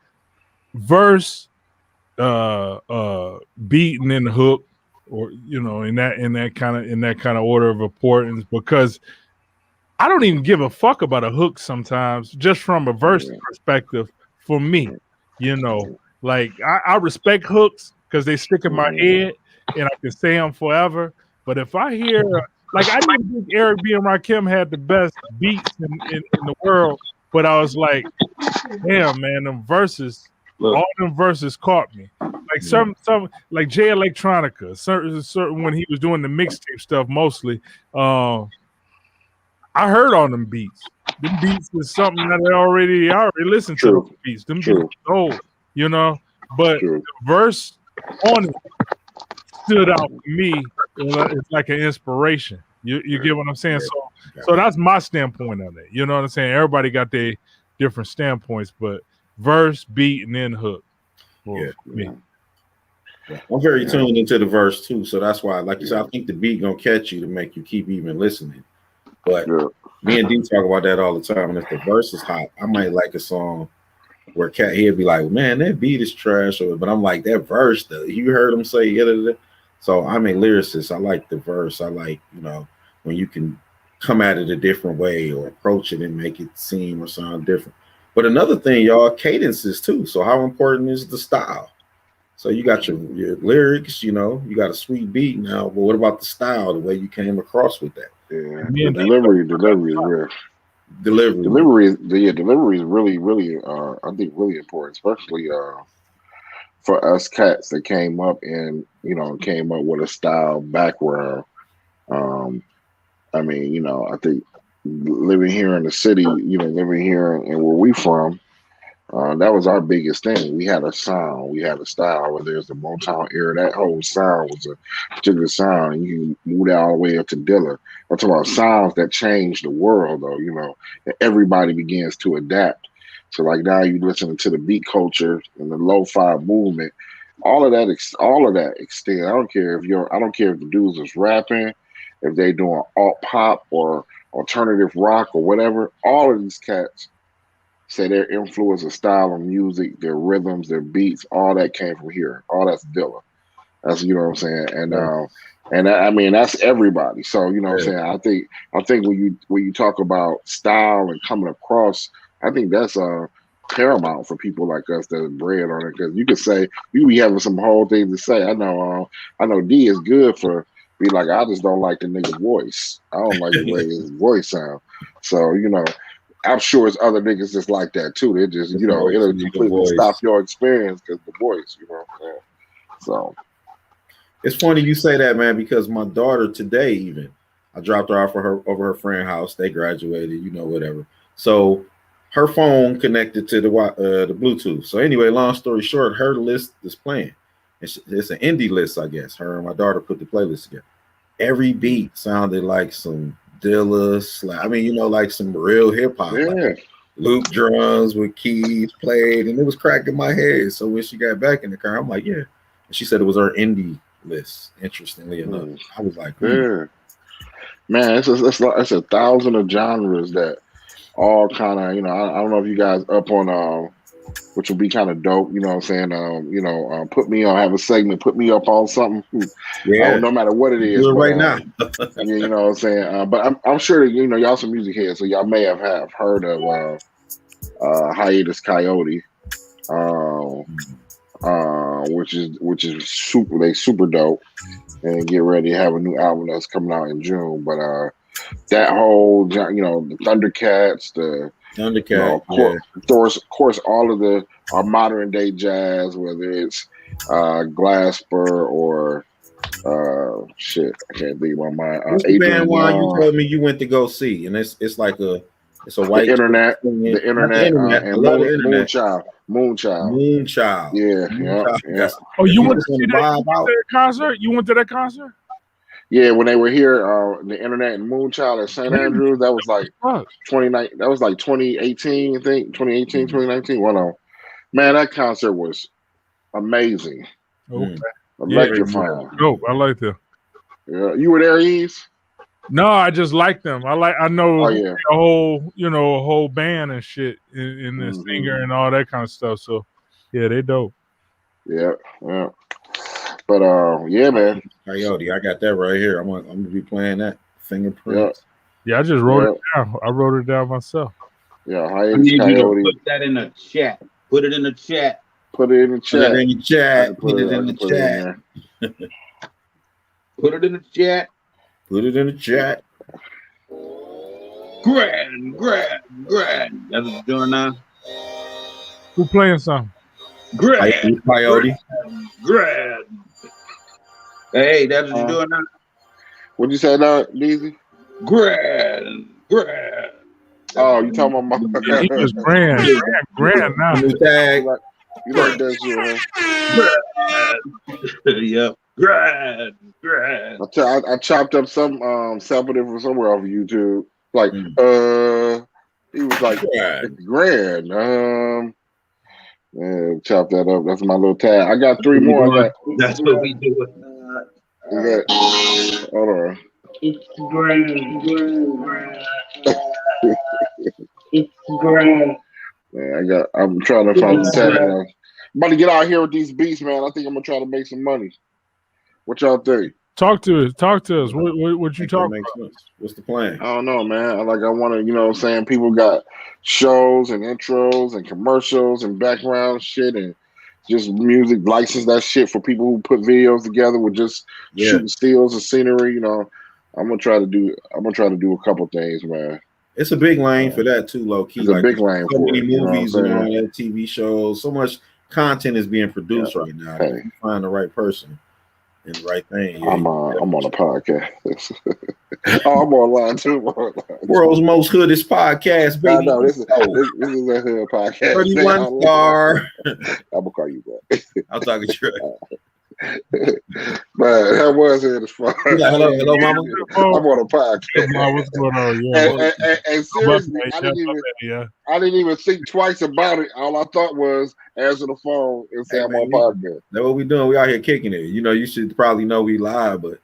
verse, beat and then hook, or in that kind of order of importance, because I don't even give a fuck about a hook sometimes, just from a verse perspective. For me, like I respect hooks because they stick in my head and I can say them forever. But if I hear, like, I didn't think Eric B. and Rakim had the best beats in the world, but I was like, damn, man, them verses, all them verses caught me. Like some like Jay Electronica, certain when he was doing the mixtape stuff mostly, I heard on them beats. Them beats is something that I already listened to. Those beats. Them beats old, but the verse on it stood out for me. It's like an inspiration. You get what I'm saying? So that's my standpoint on it. You know what I'm saying? Everybody got their different standpoints, but verse, beat, and then hook. Me. I'm very tuned into the verse too, so that's why, like you said, I think the beat gonna catch you to make you keep even listening. But me and D talk about that all the time, and if the verse is hot, I might like a song where he'll be like, man, that beat is trash, but I'm like, that verse, you heard him say it. So I'm a lyricist. I like the verse. I like, when you can come at it a different way or approach it and make it seem or sound different. But another thing, y'all, cadences too. So how important is the style? So you got your lyrics, you got a sweet beat now, but what about the style, the way you came across with that? Yeah, delivery is real. Delivery is really, really, I think really important, especially for us cats that came up with a style background. I think living here in the city, living here and where we from, that was our biggest thing. We had a sound, we had a style. Whether there's the Motown era, that whole sound was a particular sound. And you moved all the way up to Dilla. I'm talking about sounds that changed the world, though. And everybody begins to adapt. So like now you listening to the beat culture and the lo-fi movement. All of that extend. I don't care if the dudes is rapping if they doing alt pop or alternative rock or whatever, all of these cats say their influence of style of music, their rhythms, their beats, all that came from here. All that's Dilla. That's, you know what I'm saying, and I mean that's everybody. So you know what I'm saying. I think when you talk about style and coming across, I think that's paramount for people like us that's bred on it, because you could say you be having some whole things to say. I know D is good for be like, I just don't like the nigga voice. I don't like the way his voice sound. So you know, I'm sure it's other niggas just like that too. They just it'll completely stop your experience because the voice. You know what I'm saying? So. It's funny you say that, man, because my daughter today, even I dropped her off over her friend's house. They graduated, whatever. So her phone connected to the Bluetooth. So anyway, long story short, her list is playing. It's an indie list, I guess. Her and my daughter put the playlist together. Every beat sounded like some Dilla, like some real hip hop, like loop drums with keys played, and it was cracking my head. So when she got back in the car, I'm like, yeah. And she said it was her indie list. Interestingly enough, I was like, man, it's 1,000 of genres that all kind of, I don't know if you guys up on which would be kind of dope, you know what I'm saying? Put me on, have a segment, put me up on something. Yeah, no matter what it is. Do it right now. You know what I'm saying? But I'm sure y'all some music heads, so y'all may have heard of Hiatus Coyote. Which is super dope, and get ready to have a new album that's coming out in June. But that whole the Thundercats, of course, all of our modern day jazz, whether it's Glasper or I can't think of my mind. What's the band one you told me you went to go see, and it's like it's a white internet, and Moonchild. Yeah. Oh, you went to see that concert? You went to that concert? Yeah, when they were here, the internet and Moonchild at St. Andrews, that was like 2018, I think. 2018, 2019. Man, that concert was amazing. Okay. Electrifying. Oh, I like that. Yeah. You were there, Ease? No, I just like them. I know a whole band and shit in the singer and all that kind of stuff. So yeah, they dope. Yeah. But yeah, man. Coyote, I got that right here. I'm gonna be playing that. Fingerprints. Yeah, I just wrote it down. I wrote it down myself. Yeah, I need you to put that in the chat. Put it in the chat. Put it in the chat. Put it in the chat. Put it in the chat. Put it in the chat. Put it in the chat. Grand. That's what you're doing now. Who playing something? Grand. Coyote. Grand. Hey, that's what you're doing now. What'd you say now, Deezy? Grand. Oh, you talking about my Yeah, he was grand now. You like that shit, huh? Yep. Grand. I chopped up some sampled it from somewhere off of YouTube. Like he was like grand. Chop that up. That's my little tag. I got 3 more. That's what we do. Hold on. It's grand. It's grand. Man, I'm trying to find the tag. I'm about to get out here with these beats, man. I think I'm gonna try to make some money. What y'all think? Talk to us. What you talking about? What's the plan? I don't know, man. I want to, what I'm saying, people got shows and intros and commercials and background shit and just music, license that shit for people who put videos together with just shooting stills and scenery. I'm gonna try to do a couple things, man. It's a big lane for that too, low key. It's a big lane. So many movies and TV shows. So much content is being produced right now. Hey. You find the right person and the right thing. Yeah, I'm on a podcast. I'm online too. World's most hoodest podcast, baby. I know this is a hood podcast. 31 star. I'm gonna call you back. I'm talking shit. Man, that was it as far. Hello, mama. I'm on a podcast. What's going on? Yeah. And seriously, I didn't even think twice about it. All I thought was answer the phone and say I'm on podcast. That's what we doing. We out here kicking it. You should probably know we live, but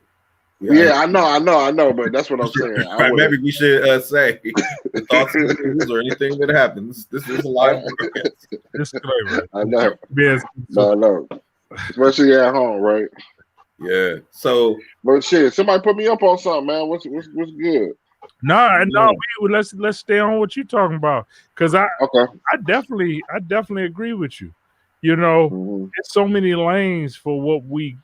Yeah, I know, but that's what I'm saying. Right, maybe we should say the thoughts of the news or anything that happens. This is a live broadcast. Disclaimer. I know. Yes. No. Especially at home, right? Yeah. So, but shit, somebody put me up on something, man. What's good? No. Let's stay on what you're talking about, because I definitely agree with you. You know, there's so many lanes for what we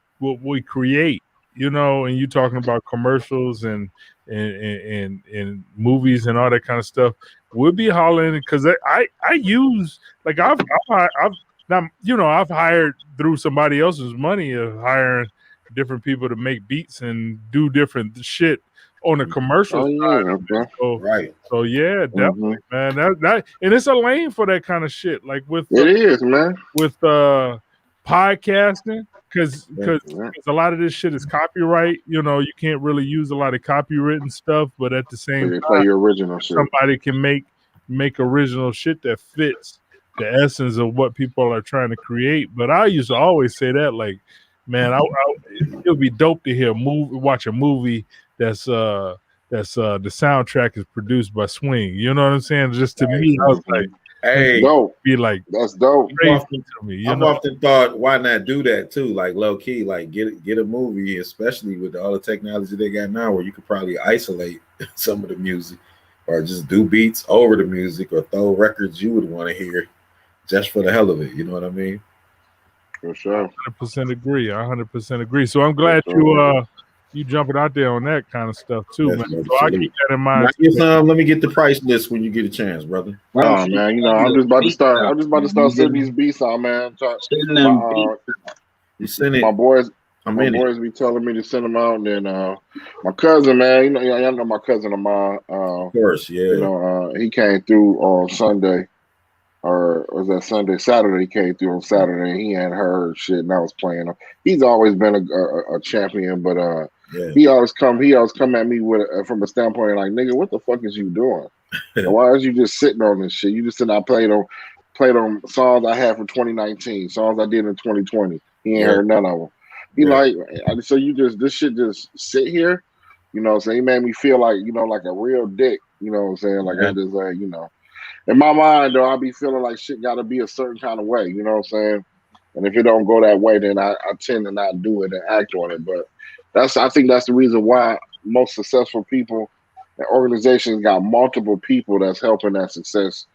create. You know, and you talking about commercials and movies and all that kind of stuff. We'll be hollering because I use, like, I've now, you know, I've hired through somebody else's money of hiring different people to make beats and do different shit on the commercial side. So yeah, definitely, man. That and it's a lane for that kind of shit. Like with it is, man. With podcasting. Because a lot of this shit is copyright. You know, you can't really use a lot of copywritten stuff, but at the same time, play your original shit. Somebody can make original shit that fits the essence of what people are trying to create. But I used to always say that, like, man, it would be dope to watch a movie that's the soundtrack is produced by Swing. You know what I'm saying? Just to me, I was like, hey, dope. Be like, that's dope. I've often thought, why not do that too? Like low key, like get a movie, especially with all the technology they got now, where you could probably isolate some of the music, or just do beats over the music, or throw records you would want to hear, just for the hell of it. You know what I mean? For sure. 100% agree. I 100% agree. So I'm glad you jumping out there on that kind of stuff too, man. So I keep that in mind. Let me get the price list when you get a chance, brother. Oh man, you know, I'm just about to start sending these beats out, man. You send it. My boys be telling me to send them out, and then my cousin, man, y'all know my cousin of mine. Of course, yeah. You know, he came through on Sunday, or was that Sunday? Saturday, he came through on Saturday. And he hadn't heard shit, and I was playing him. He's always been a champion, but he always come at me with from a standpoint like, nigga, what the fuck is you doing? Why is you just sitting on this shit? You just said I played on songs I had from 2019, songs I did in 2020. He ain't heard none of them. He like, so you just, this shit just sit here, you know what I'm saying? He made me feel like, you know, like a real dick, you know what I'm saying? Like I just like, you know, in my mind though, I be feeling like shit gotta be a certain kind of way, you know what I'm saying? And if it don't go that way, then I tend to not do it and act on it. But I think that's the reason why most successful people and organizations got multiple people that's helping that success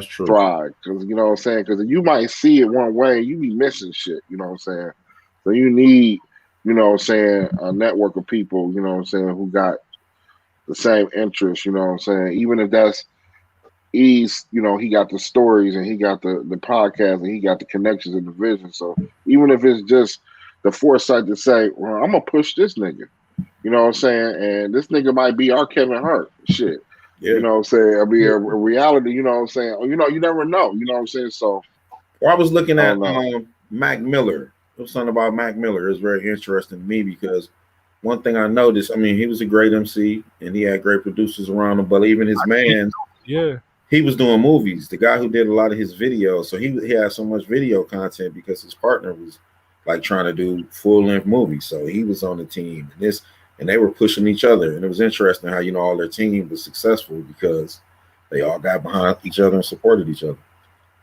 thrive. Because you know what I'm saying? Because you might see it one way, you be missing shit, you know what I'm saying? So you need, you know what I'm saying, a network of people, you know what I'm saying, who got the same interests, you know what I'm saying? Even if that's E's, you know, he got the stories and he got the podcast and he got the connections and the vision. So even if it's just the foresight to say, well, I'm gonna push this nigga, you know what I'm saying? And this nigga might be our Kevin Hart. Shit. Yeah. You know what I'm saying? I mean, a reality, you know what I'm saying? You know, you never know, you know what I'm saying? So I was looking at Mac Miller. It was something about Mac Miller. It was very interesting to me because one thing I noticed, I mean, he was a great MC and he had great producers around him, but even his man, he was doing movies. The guy who did a lot of his videos, so he had so much video content because his partner was like trying to do full-length movies. So he was on the team and they were pushing each other. And it was interesting how, you know, all their team was successful because they all got behind each other and supported each other.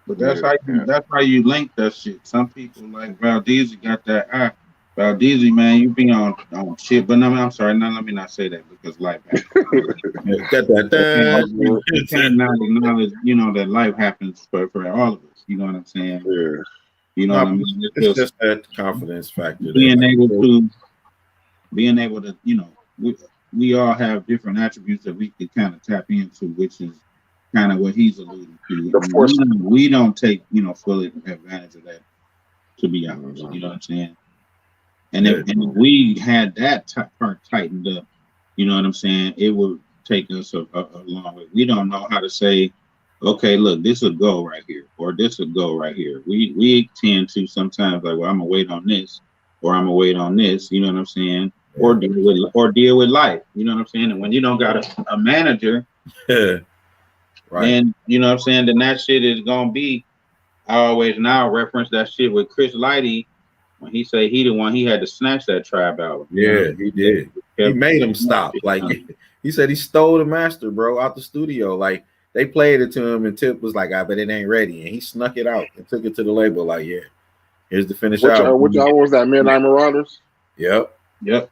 But that's how you link that shit. Some people like Valdez got that eye. Valdez, man, you be on shit. But no, I'm sorry. No, let me not say that because life happens. You cannot acknowledge, you know, that life happens for all of us. You know what I'm saying? Yeah. You know what I mean? It's just that confidence factor. Being able to, you know, we all have different attributes that we can kind of tap into, which is kind of what he's alluding to. We don't take, you know, full advantage of that, to be honest. You know what I'm saying? And if we had that part tightened up, you know what I'm saying, it would take us a long way. We don't know how to say, okay, look, this will go right here, or this will go right here. We tend to sometimes like, well, I'm gonna wait on this, or I'm gonna wait on this. You know what I'm saying? Or deal with life. You know what I'm saying? And when you don't got a manager, then you know what I'm saying, then that shit is gonna be. I always now reference that shit with Chris Lighty when he say he the one he had to snatch that Tribe album. Yeah, he did. He made him stop. Like he said, he stole the master, bro, out the studio. Like they played it to him, and Tip was like, "I bet it ain't ready," and he snuck it out and took it to the label. Like, yeah, here's the finished album. Which album was that? Midnight Marauders. Yep. Yeah,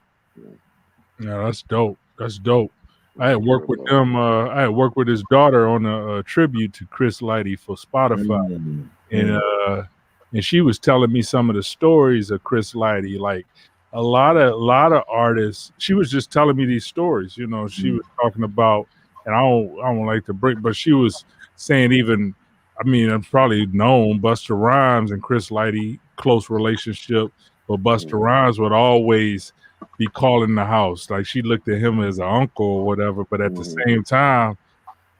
that's dope. That's dope. I had worked with them. I had worked with his daughter on a tribute to Chris Lighty for Spotify, and she was telling me some of the stories of Chris Lighty. Like a lot of artists. She was just telling me these stories. You know, she was talking about, and I don't like to break, but she was saying even. I mean, I'm probably known Busta Rhymes and Chris Lighty close relationship, but Busta Rhymes would always be calling the house. Like she looked at him as an uncle or whatever, but at the same time,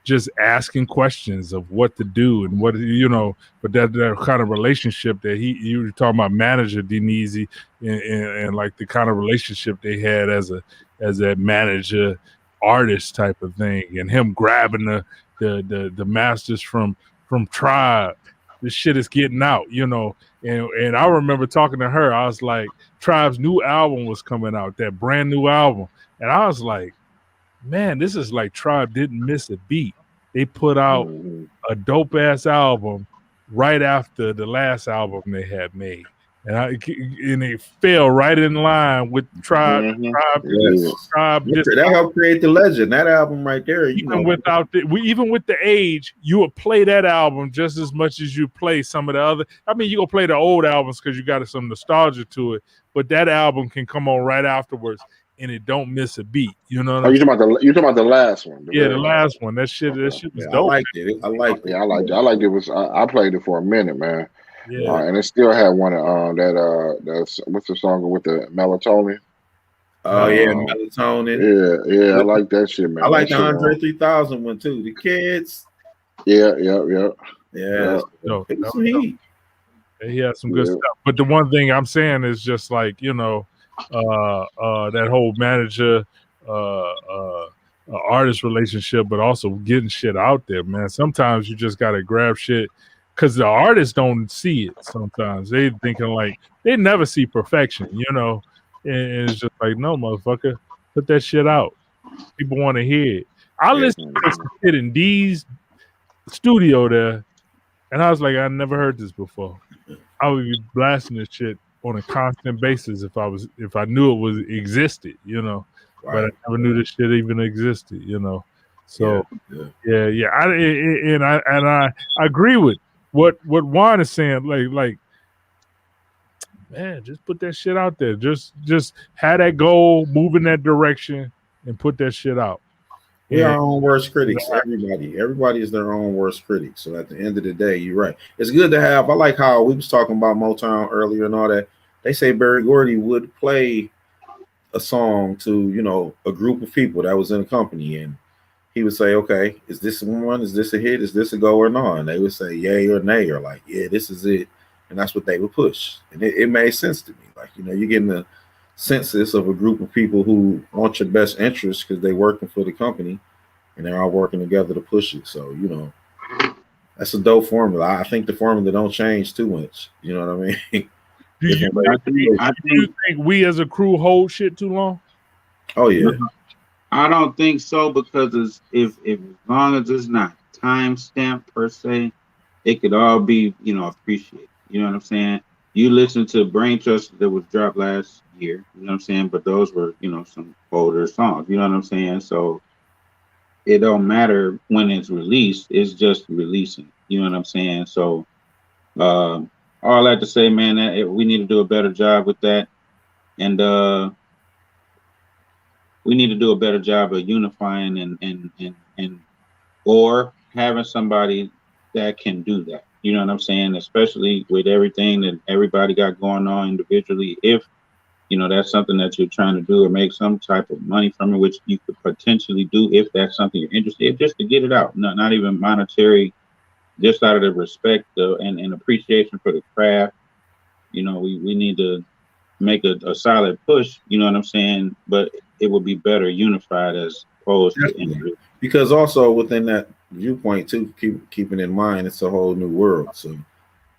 just asking questions of what to do and what, you know, but that kind of relationship that you were talking about, manager Denise and like the kind of relationship they had as a manager artist type of thing, and him grabbing the masters from Tribe. This shit is getting out, you know. And I remember talking to her. I was like, Tribe's new album was coming out, that brand new album. And I was like, man, this is like Tribe didn't miss a beat. They put out a dope ass album right after the last album they had made. And they fell right in line with Tribe. Tribe. That helped create the legend. That album right there. Even with the age, you would play that album just as much as you play some of the other. I mean, you gonna play the old albums because you got some nostalgia to it, but that album can come on right afterwards, and it don't miss a beat. You know what you're talking about the last one. The last one. That shit was dope. I liked it. I liked it. I liked it. I played it for a minute, man. Yeah. And it still had one that's what's the song with the melatonin? Oh yeah, melatonin. Yeah, I like that shit, man. I like the Andre 3000 one too. The Kids. Yeah. Some heat. He had some good stuff. But the one thing I'm saying is just like, you know, that whole manager artist relationship, but also getting shit out there, man. Sometimes you just gotta grab shit. Because the artists don't see it sometimes. They thinking like, they never see perfection, you know? And it's just like, no, motherfucker, put that shit out. People want to hear it. I listened to some shit in D's studio there, and I was like, I never heard this before. I would be blasting this shit on a constant basis if I knew it existed, you know? Right. But I never knew this shit even existed, you know? So, yeah. I agree with what Juan is saying, like, man, just put that shit out there. Just have that goal, move in that direction, and put that shit out. We're our own worst critics. Everybody is their own worst critic. So at the end of the day, you're right. It's good to have. I like how we was talking about Motown earlier and all that. They say Berry Gordy would play a song to, you know, a group of people that was in a company, and he would say, okay, is this one? Is this a hit? Is this a go or no? And they would say yay or nay, or like, yeah, this is it. And that's what they would push. And it made sense to me. Like, you know, you're getting the census of a group of people who want your best interest because they're working for the company and they're all working together to push it. So, you know, that's a dope formula. I think the formula don't change too much. You know what I mean? Do you think we as a crew hold shit too long? Oh, yeah. I don't think so, because if as long as it's not time stamped per se, it could all be, you know, appreciated. You know what I'm saying? You listen to Brain Trust that was dropped last year, you know what I'm saying? But those were, you know, some older songs, you know what I'm saying? So it don't matter when it's released, it's just releasing, you know what I'm saying? So all that to say, man, that we need to do a better job with that. And we need to do a better job of unifying and or having somebody that can do that. You know what I'm saying? Especially with everything that everybody got going on individually. If, you know, that's something that you're trying to do or make some type of money from it, which you could potentially do if that's something you're interested in, just to get it out. Not even monetary, just out of the respect and appreciation for the craft. You know, we need to make a solid push, you know what I'm saying? But it would be better unified as opposed to individual. Because also within that viewpoint too, keeping in mind it's a whole new world. So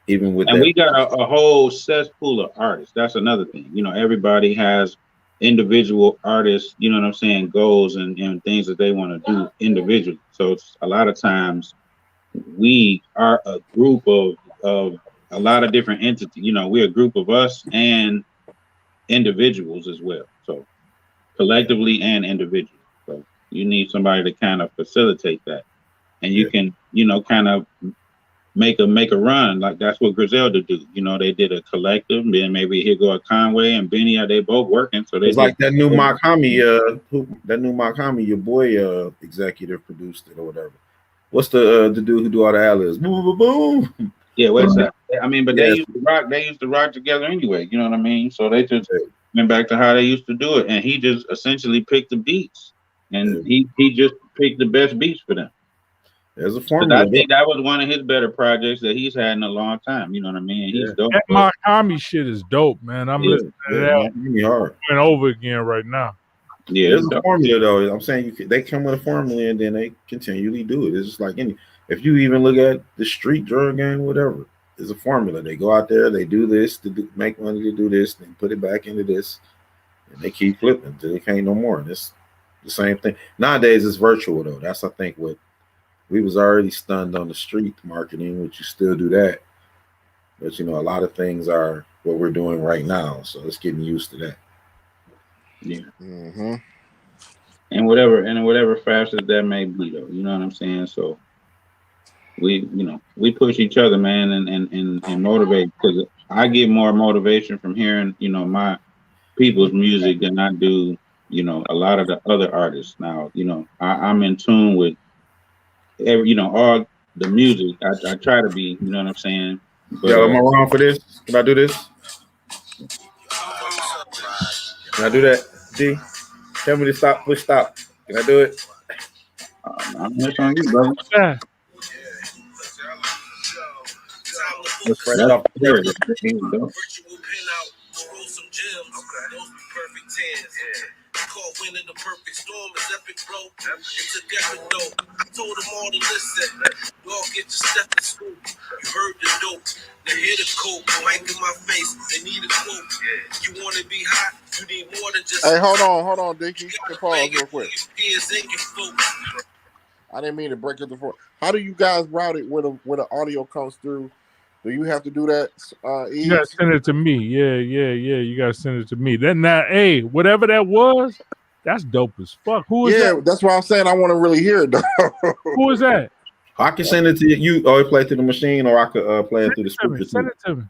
even with we got a whole cesspool of artists. That's another thing. You know, everybody has individual artists, you know what I'm saying, goals and things that they want to do individually. So it's a lot of times we are a group of a lot of different entities. You know, we're a group of us and individuals as well. So collectively and individually. So you need somebody to kind of facilitate that. And you can, you know, kind of make a run. Like that's what Griselda do. You know, they did a collective, then maybe here go a Conway and Benny, they both working. So they it's like that new Makami, your boy executive produced it or whatever. What's the dude who do all the ad-libs? Boom, boom, boom. Yeah, what's that? I mean, but they used to rock together anyway, you know what I mean? So they just went back to how they used to do it, and he just essentially picked the beats, and he just picked the best beats for them. There's a formula. I think that was one of his better projects that he's had in a long time. You know what I mean? He's dope. That Makami shit is dope, man. I'm listening to that hard and over again right now. Yeah, there's a formula though. I'm saying they come with a formula and then they continually do it. It's just like if you even look at the street drug game, whatever, there's a formula. They go out there, they do this to make money to do this, then put it back into this, and they keep flipping until they can't no more. And it's the same thing. Nowadays it's virtual though. That's I think what we was already stunned on the street marketing, which you still do that. But you know, a lot of things are what we're doing right now. So it's getting used to that. Yeah. And whatever facet that may be though, you know what I'm saying? So we push each other, man, and motivate, because I get more motivation from hearing, you know, my people's music than I do, you know, a lot of the other artists. Now, you know, I'm in tune with all the music. I try to be, you know what I'm saying? But, am I wrong for this? Can I do this? Can I do that? D, tell me to stop. Push stop. Can I do it? I'm just on you, bro. Yeah. Let's fresh off the Virtual pin out, roll some gems. Those be perfect tens. Caught wind in the perfect storm is epic, bro. It's a epic though. I told them all to listen. Y'all get your stethoscope. You heard the dope. They hear the coke. Mic in my face. They need a quote. You want to be hot? You need more than just. Hey, hold on, Dinky. Pause real quick. I didn't mean to break it before. How do you guys route it when the audio comes through? Do you have to do that? You gotta send it to me. Yeah. You gotta send it to me. Then now, hey, whatever that was, that's dope as fuck. Who is that? That's why I'm saying I want to really hear it though. Who is that? I can send it to you, or play it through the machine, or I could play it through the speaker. Send it to me.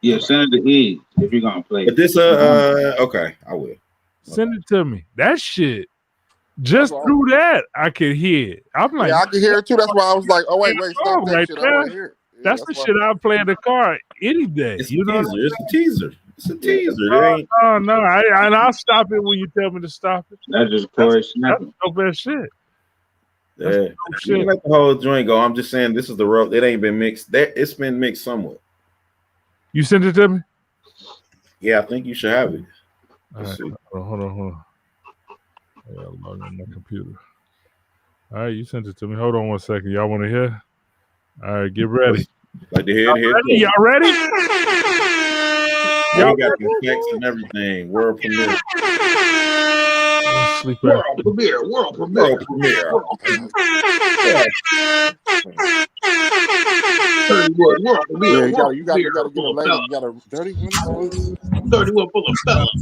Yeah, send it to E if you're gonna play it. But this okay, I will. Send it to me. That shit. Just through that, I could hear it. I'm like, I can hear it too. That's why I was like, oh wait, stop that right shit. there. I want to hear it. That's the shit I play in the car any day. It's you know, it's a teaser. It's a teaser. No. I'll stop it when you tell me to stop it. That's just chorus. That's dope ass shit. Yeah, you let the whole joint go. I'm just saying this is the road. It ain't been mixed. It's been mixed somewhat. You sent it to me? Yeah, I think you should have it. All right, hold on. I gotta log in my computer. All right, you sent it to me. Hold on 1 second. Y'all want to hear? All right, get ready. Like the head. Y'all ready? Y'all got the effects and everything. World premiere. World premiere. You gotta get a lady. You got a dirty one. 31 full of fellas.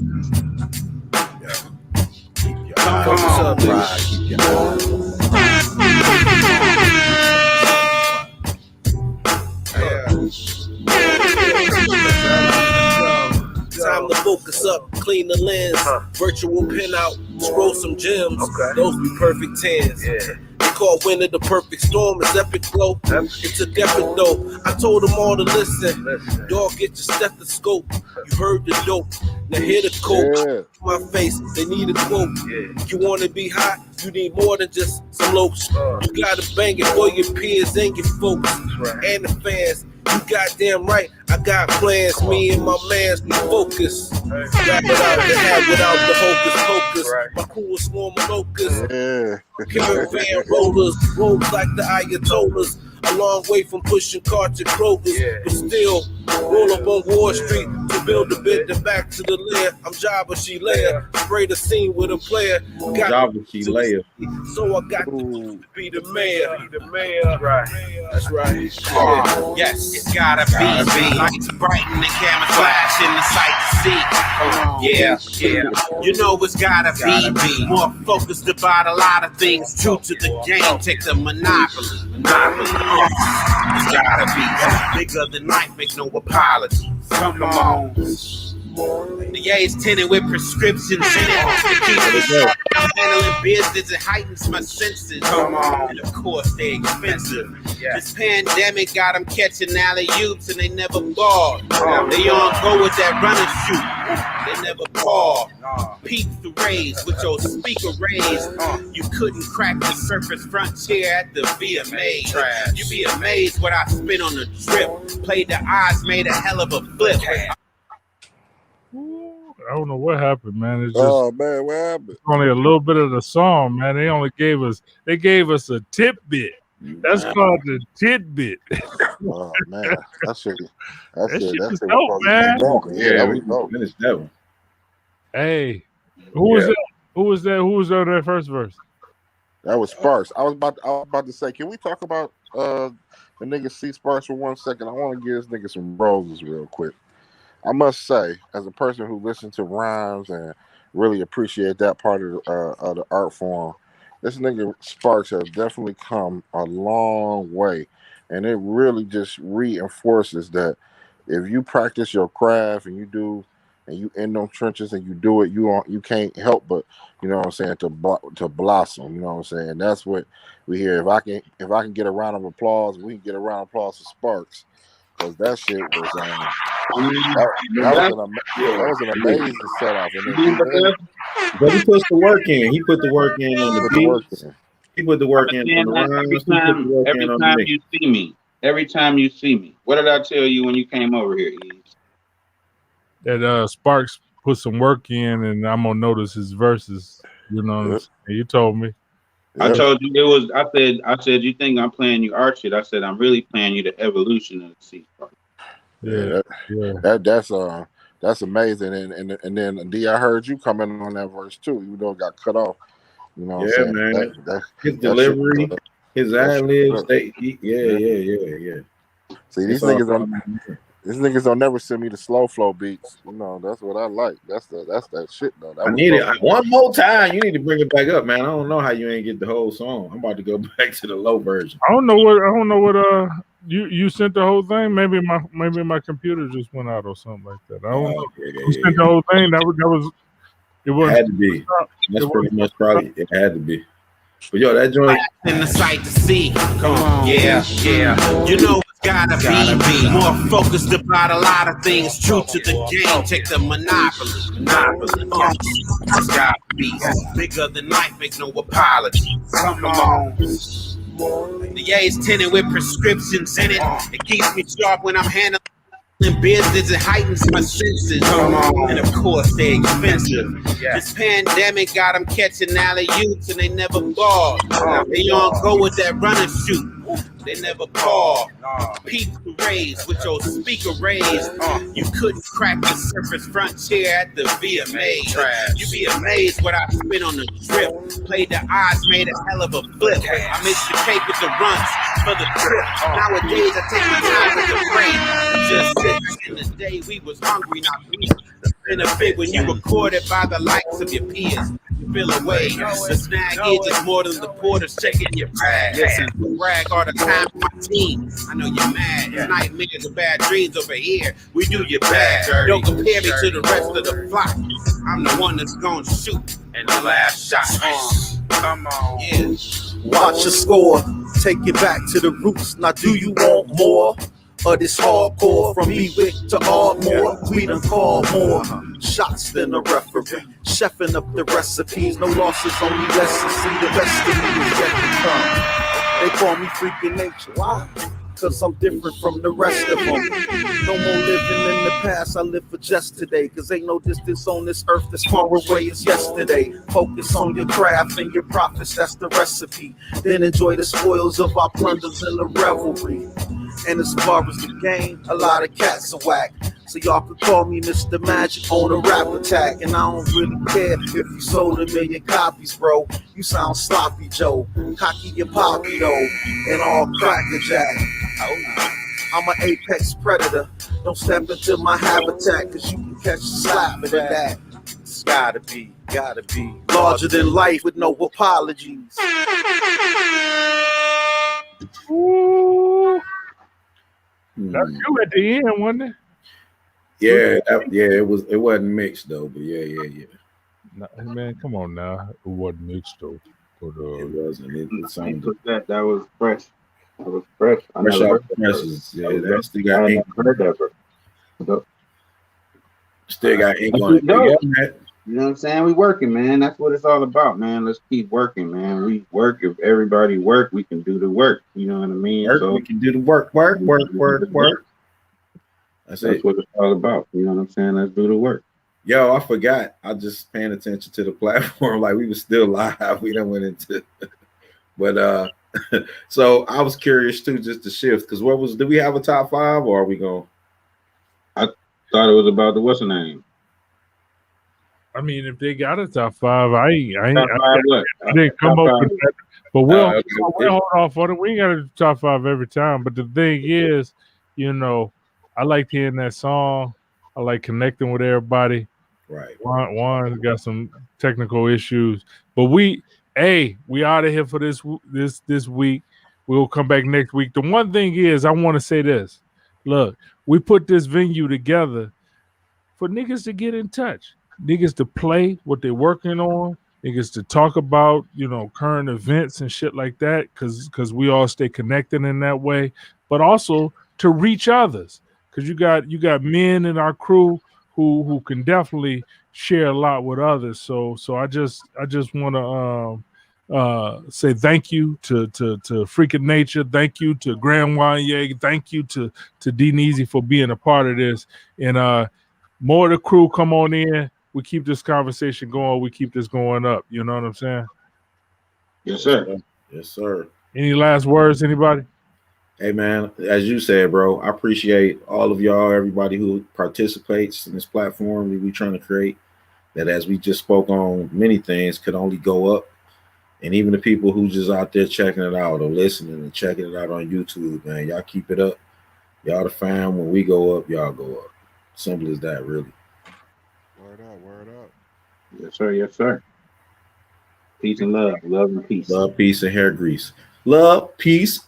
Time to focus up, clean the lens, virtual pin out, scroll some gems. Those be perfect tens. They call winter the perfect storm. It's epic flow. It's a epic though. I told them all to listen. Y'all get your stethoscope. You heard the dope. Now hear the coke. My face, they need a quote. You want to be hot? You need more than just some lopes. You gotta bang it for your peers and your folks and the fans. You goddamn right, I got plans. Me and my mans, we focus. Rap it out the hat without the hocus pocus. My crew is swarming locusts. Caravan rollers, robes like the Ayatollahs. A long way from pushing carts and Kroger's, but still roll up on Wall Street to Build a bit, then back to the lair. I'm Jabba, she layer. Spray the scene with a player. Jabba, she layer. So I got to be the mayor. Be the mayor. Right. That's right. Yes, it's gotta be. Lights bright and the camera flash in the sight to see. Yeah. You know it's gotta be. More focused about a lot of things. True to the game. Take the monopoly. It's gotta be. Bigger than life, make no apologies. Come on. The A's tinted with prescriptions in it. To keep me sharp, I'm handling business. It heightens my senses. Come on. And of course, they expensive. This pandemic got them catching alley-oops and they never ball. They all go with that run and shoot. They never ball. Peep the rays with your speaker rays. You couldn't crack the surface frontier at the VMA. You be amazed what I spent on the trip. Played the odds, made a hell of a flip. I don't know what happened, man. It's just, man, what happened? Only a little bit of the song, man. They only gave us a tidbit. That's called the tidbit. Oh man, that shit was dope, man. Yeah, we dope. Finished that one. Hey, who was that? Who was that? Who was on that first verse? That was Sparks. I was about to say, can we talk about the nigga C Sparks for 1 second? I want to give this nigga some roses real quick. I must say, as a person who listens to rhymes and really appreciate that part of the art form, this nigga Sparks has definitely come a long way. And it really just reinforces that if you practice your craft and you in those trenches and you do it, you can't help but, you know what I'm saying, to blossom. You know what I'm saying? That's what we hear. If I can get a round of applause, we can get a round of applause for Sparks. Because that shit was that was an amazing setup. But he puts the work in. He put the work in on the beat. He put the work in on the rhymes. Every time you see me, what did I tell you when you came over here, E? That Sparks put some work in, and I'm gonna notice his verses. You know what I'm saying? You told me. I told you it was. I said you think I'm playing you art shit. I said I'm really playing you the evolution of the C part. That's amazing. And then D, I heard you coming on that verse too, even though it got cut off. You know what I'm saying? Man. His delivery, his ad libs. Yeah. See, these niggas don't never send me the slow flow beats. You know, that's what I like. That's that shit though. I need it one more time. You need to bring it back up, man. I don't know how you ain't get the whole song. I'm about to go back to the low version. I don't know what you sent the whole thing. Maybe my computer just went out or something like that. I don't know. You sent the whole thing. That was it was had to be. That's pretty much probably it had to be. But yo, that joint in the sight to see. Come on. Yeah. You know gotta be more focused about a lot of things. True to the game, take the monopoly. It's gotta be bigger than life, make no apology. Come on. The A's tinted with prescriptions in it. It keeps me sharp when I'm handling business. It heightens my senses. And of course, they expensive. This pandemic got them catching alley-oops and they never ball. They all go with that run and shoot. They never ball. Peep the rays with your speaker rays. You couldn't crack the surface frontier at the VMA. You be amazed what I spent on the trip. Played the odds, made a hell of a flip. I mixed the cake with the runs for the trip. Nowadays I take my time with the brain. Just sit in the day we was hungry, not me. The benefit when you recorded by the likes of your peers. You feel away. The snag is just more than the porters checking your bag. You brag all the time for my team. I know you're mad. Nightmares and bad dreams over here. We do your bad. Don't compare me to the rest of the flock. I'm the one that's gonna shoot in the last shot. Come on. Yeah. Watch your score. Take it back to the roots. Now do you want more? Of this hardcore from Bewick to Ardmore, we done call more shots than a referee. Chefing up the recipes, no losses, only lessons. See the best of me is yet to come. They call me freaking nature. Why? Cause I'm different from the rest of them. No more living in the past, I live for just today. Cause ain't no distance on this earth that's far away as yesterday. Focus on your craft and your profits, that's the recipe. Then enjoy the spoils of our plunders and the revelry. And as far as the game, a lot of cats are whack. So y'all could call me Mr. Magic on a rap attack. And I don't really care if you sold 1 million copies, bro. You sound sloppy, Joe. Cocky and poppy, though. And all crackerjack. I'm an apex predator. Don't step into my habitat, cause you can catch a slap of that. It's gotta be larger than life with no apologies. Ooh. That's you at the end, wasn't it? Yeah, it wasn't mixed though, but yeah. No, man, come on now. It wasn't mixed though. But it wasn't. It sounded that was fresh. That was fresh. I fresh never off heard the presses. Yeah, that. that still got ink. Heard that, bro. Still got ink on it. No. Yeah, man. You know what I'm saying? We working, man. That's what it's all about, man. Let's keep working, man. We work. If everybody work, we can do the work. You know what I mean? We can do the work. That's what it's all about. You know what I'm saying? Let's do the work. Yo, I forgot. I just paying attention to the platform. Like we were still live. We done went into, but so I was curious too, just to shift. Because do we have a top 5 or are we going? I thought it was about the what's the name. I mean, if they got a top 5, I didn't come top up with that. But we'll hold off on it. We ain't got a top 5 every time. But the thing is, you know, I like hearing that song. I like connecting with everybody. Right. Juan got some technical issues, but we out of here for this week. We'll come back next week. The one thing is, I want to say this. Look, we put this venue together for niggas to get in touch. Niggas to play what they're working on, niggas to talk about, you know, current events and shit like that, because we all stay connected in that way, but also to reach others, because you got men in our crew who can definitely share a lot with others. So I just want to say thank you to Freakin' Nature, thank you to Grand Wanye, thank you to D Neezy for being a part of this, and more of the crew come on in. We keep this conversation going. We keep this going up. You know what I'm saying? Yes, sir. Yes, sir. Any last words, anybody? Hey, man, as you said, bro, I appreciate all of y'all, everybody who participates in this platform we trying to create, that as we just spoke on, many things could only go up. And even the people who just out there checking it out or listening and checking it out on YouTube, man, y'all keep it up. Y'all the fam. When we go up, y'all go up. Simple as that, really. Word up. Yes, sir. Yes, sir. Peace and love. Love and peace. Love, peace, and hair grease. Love, peace,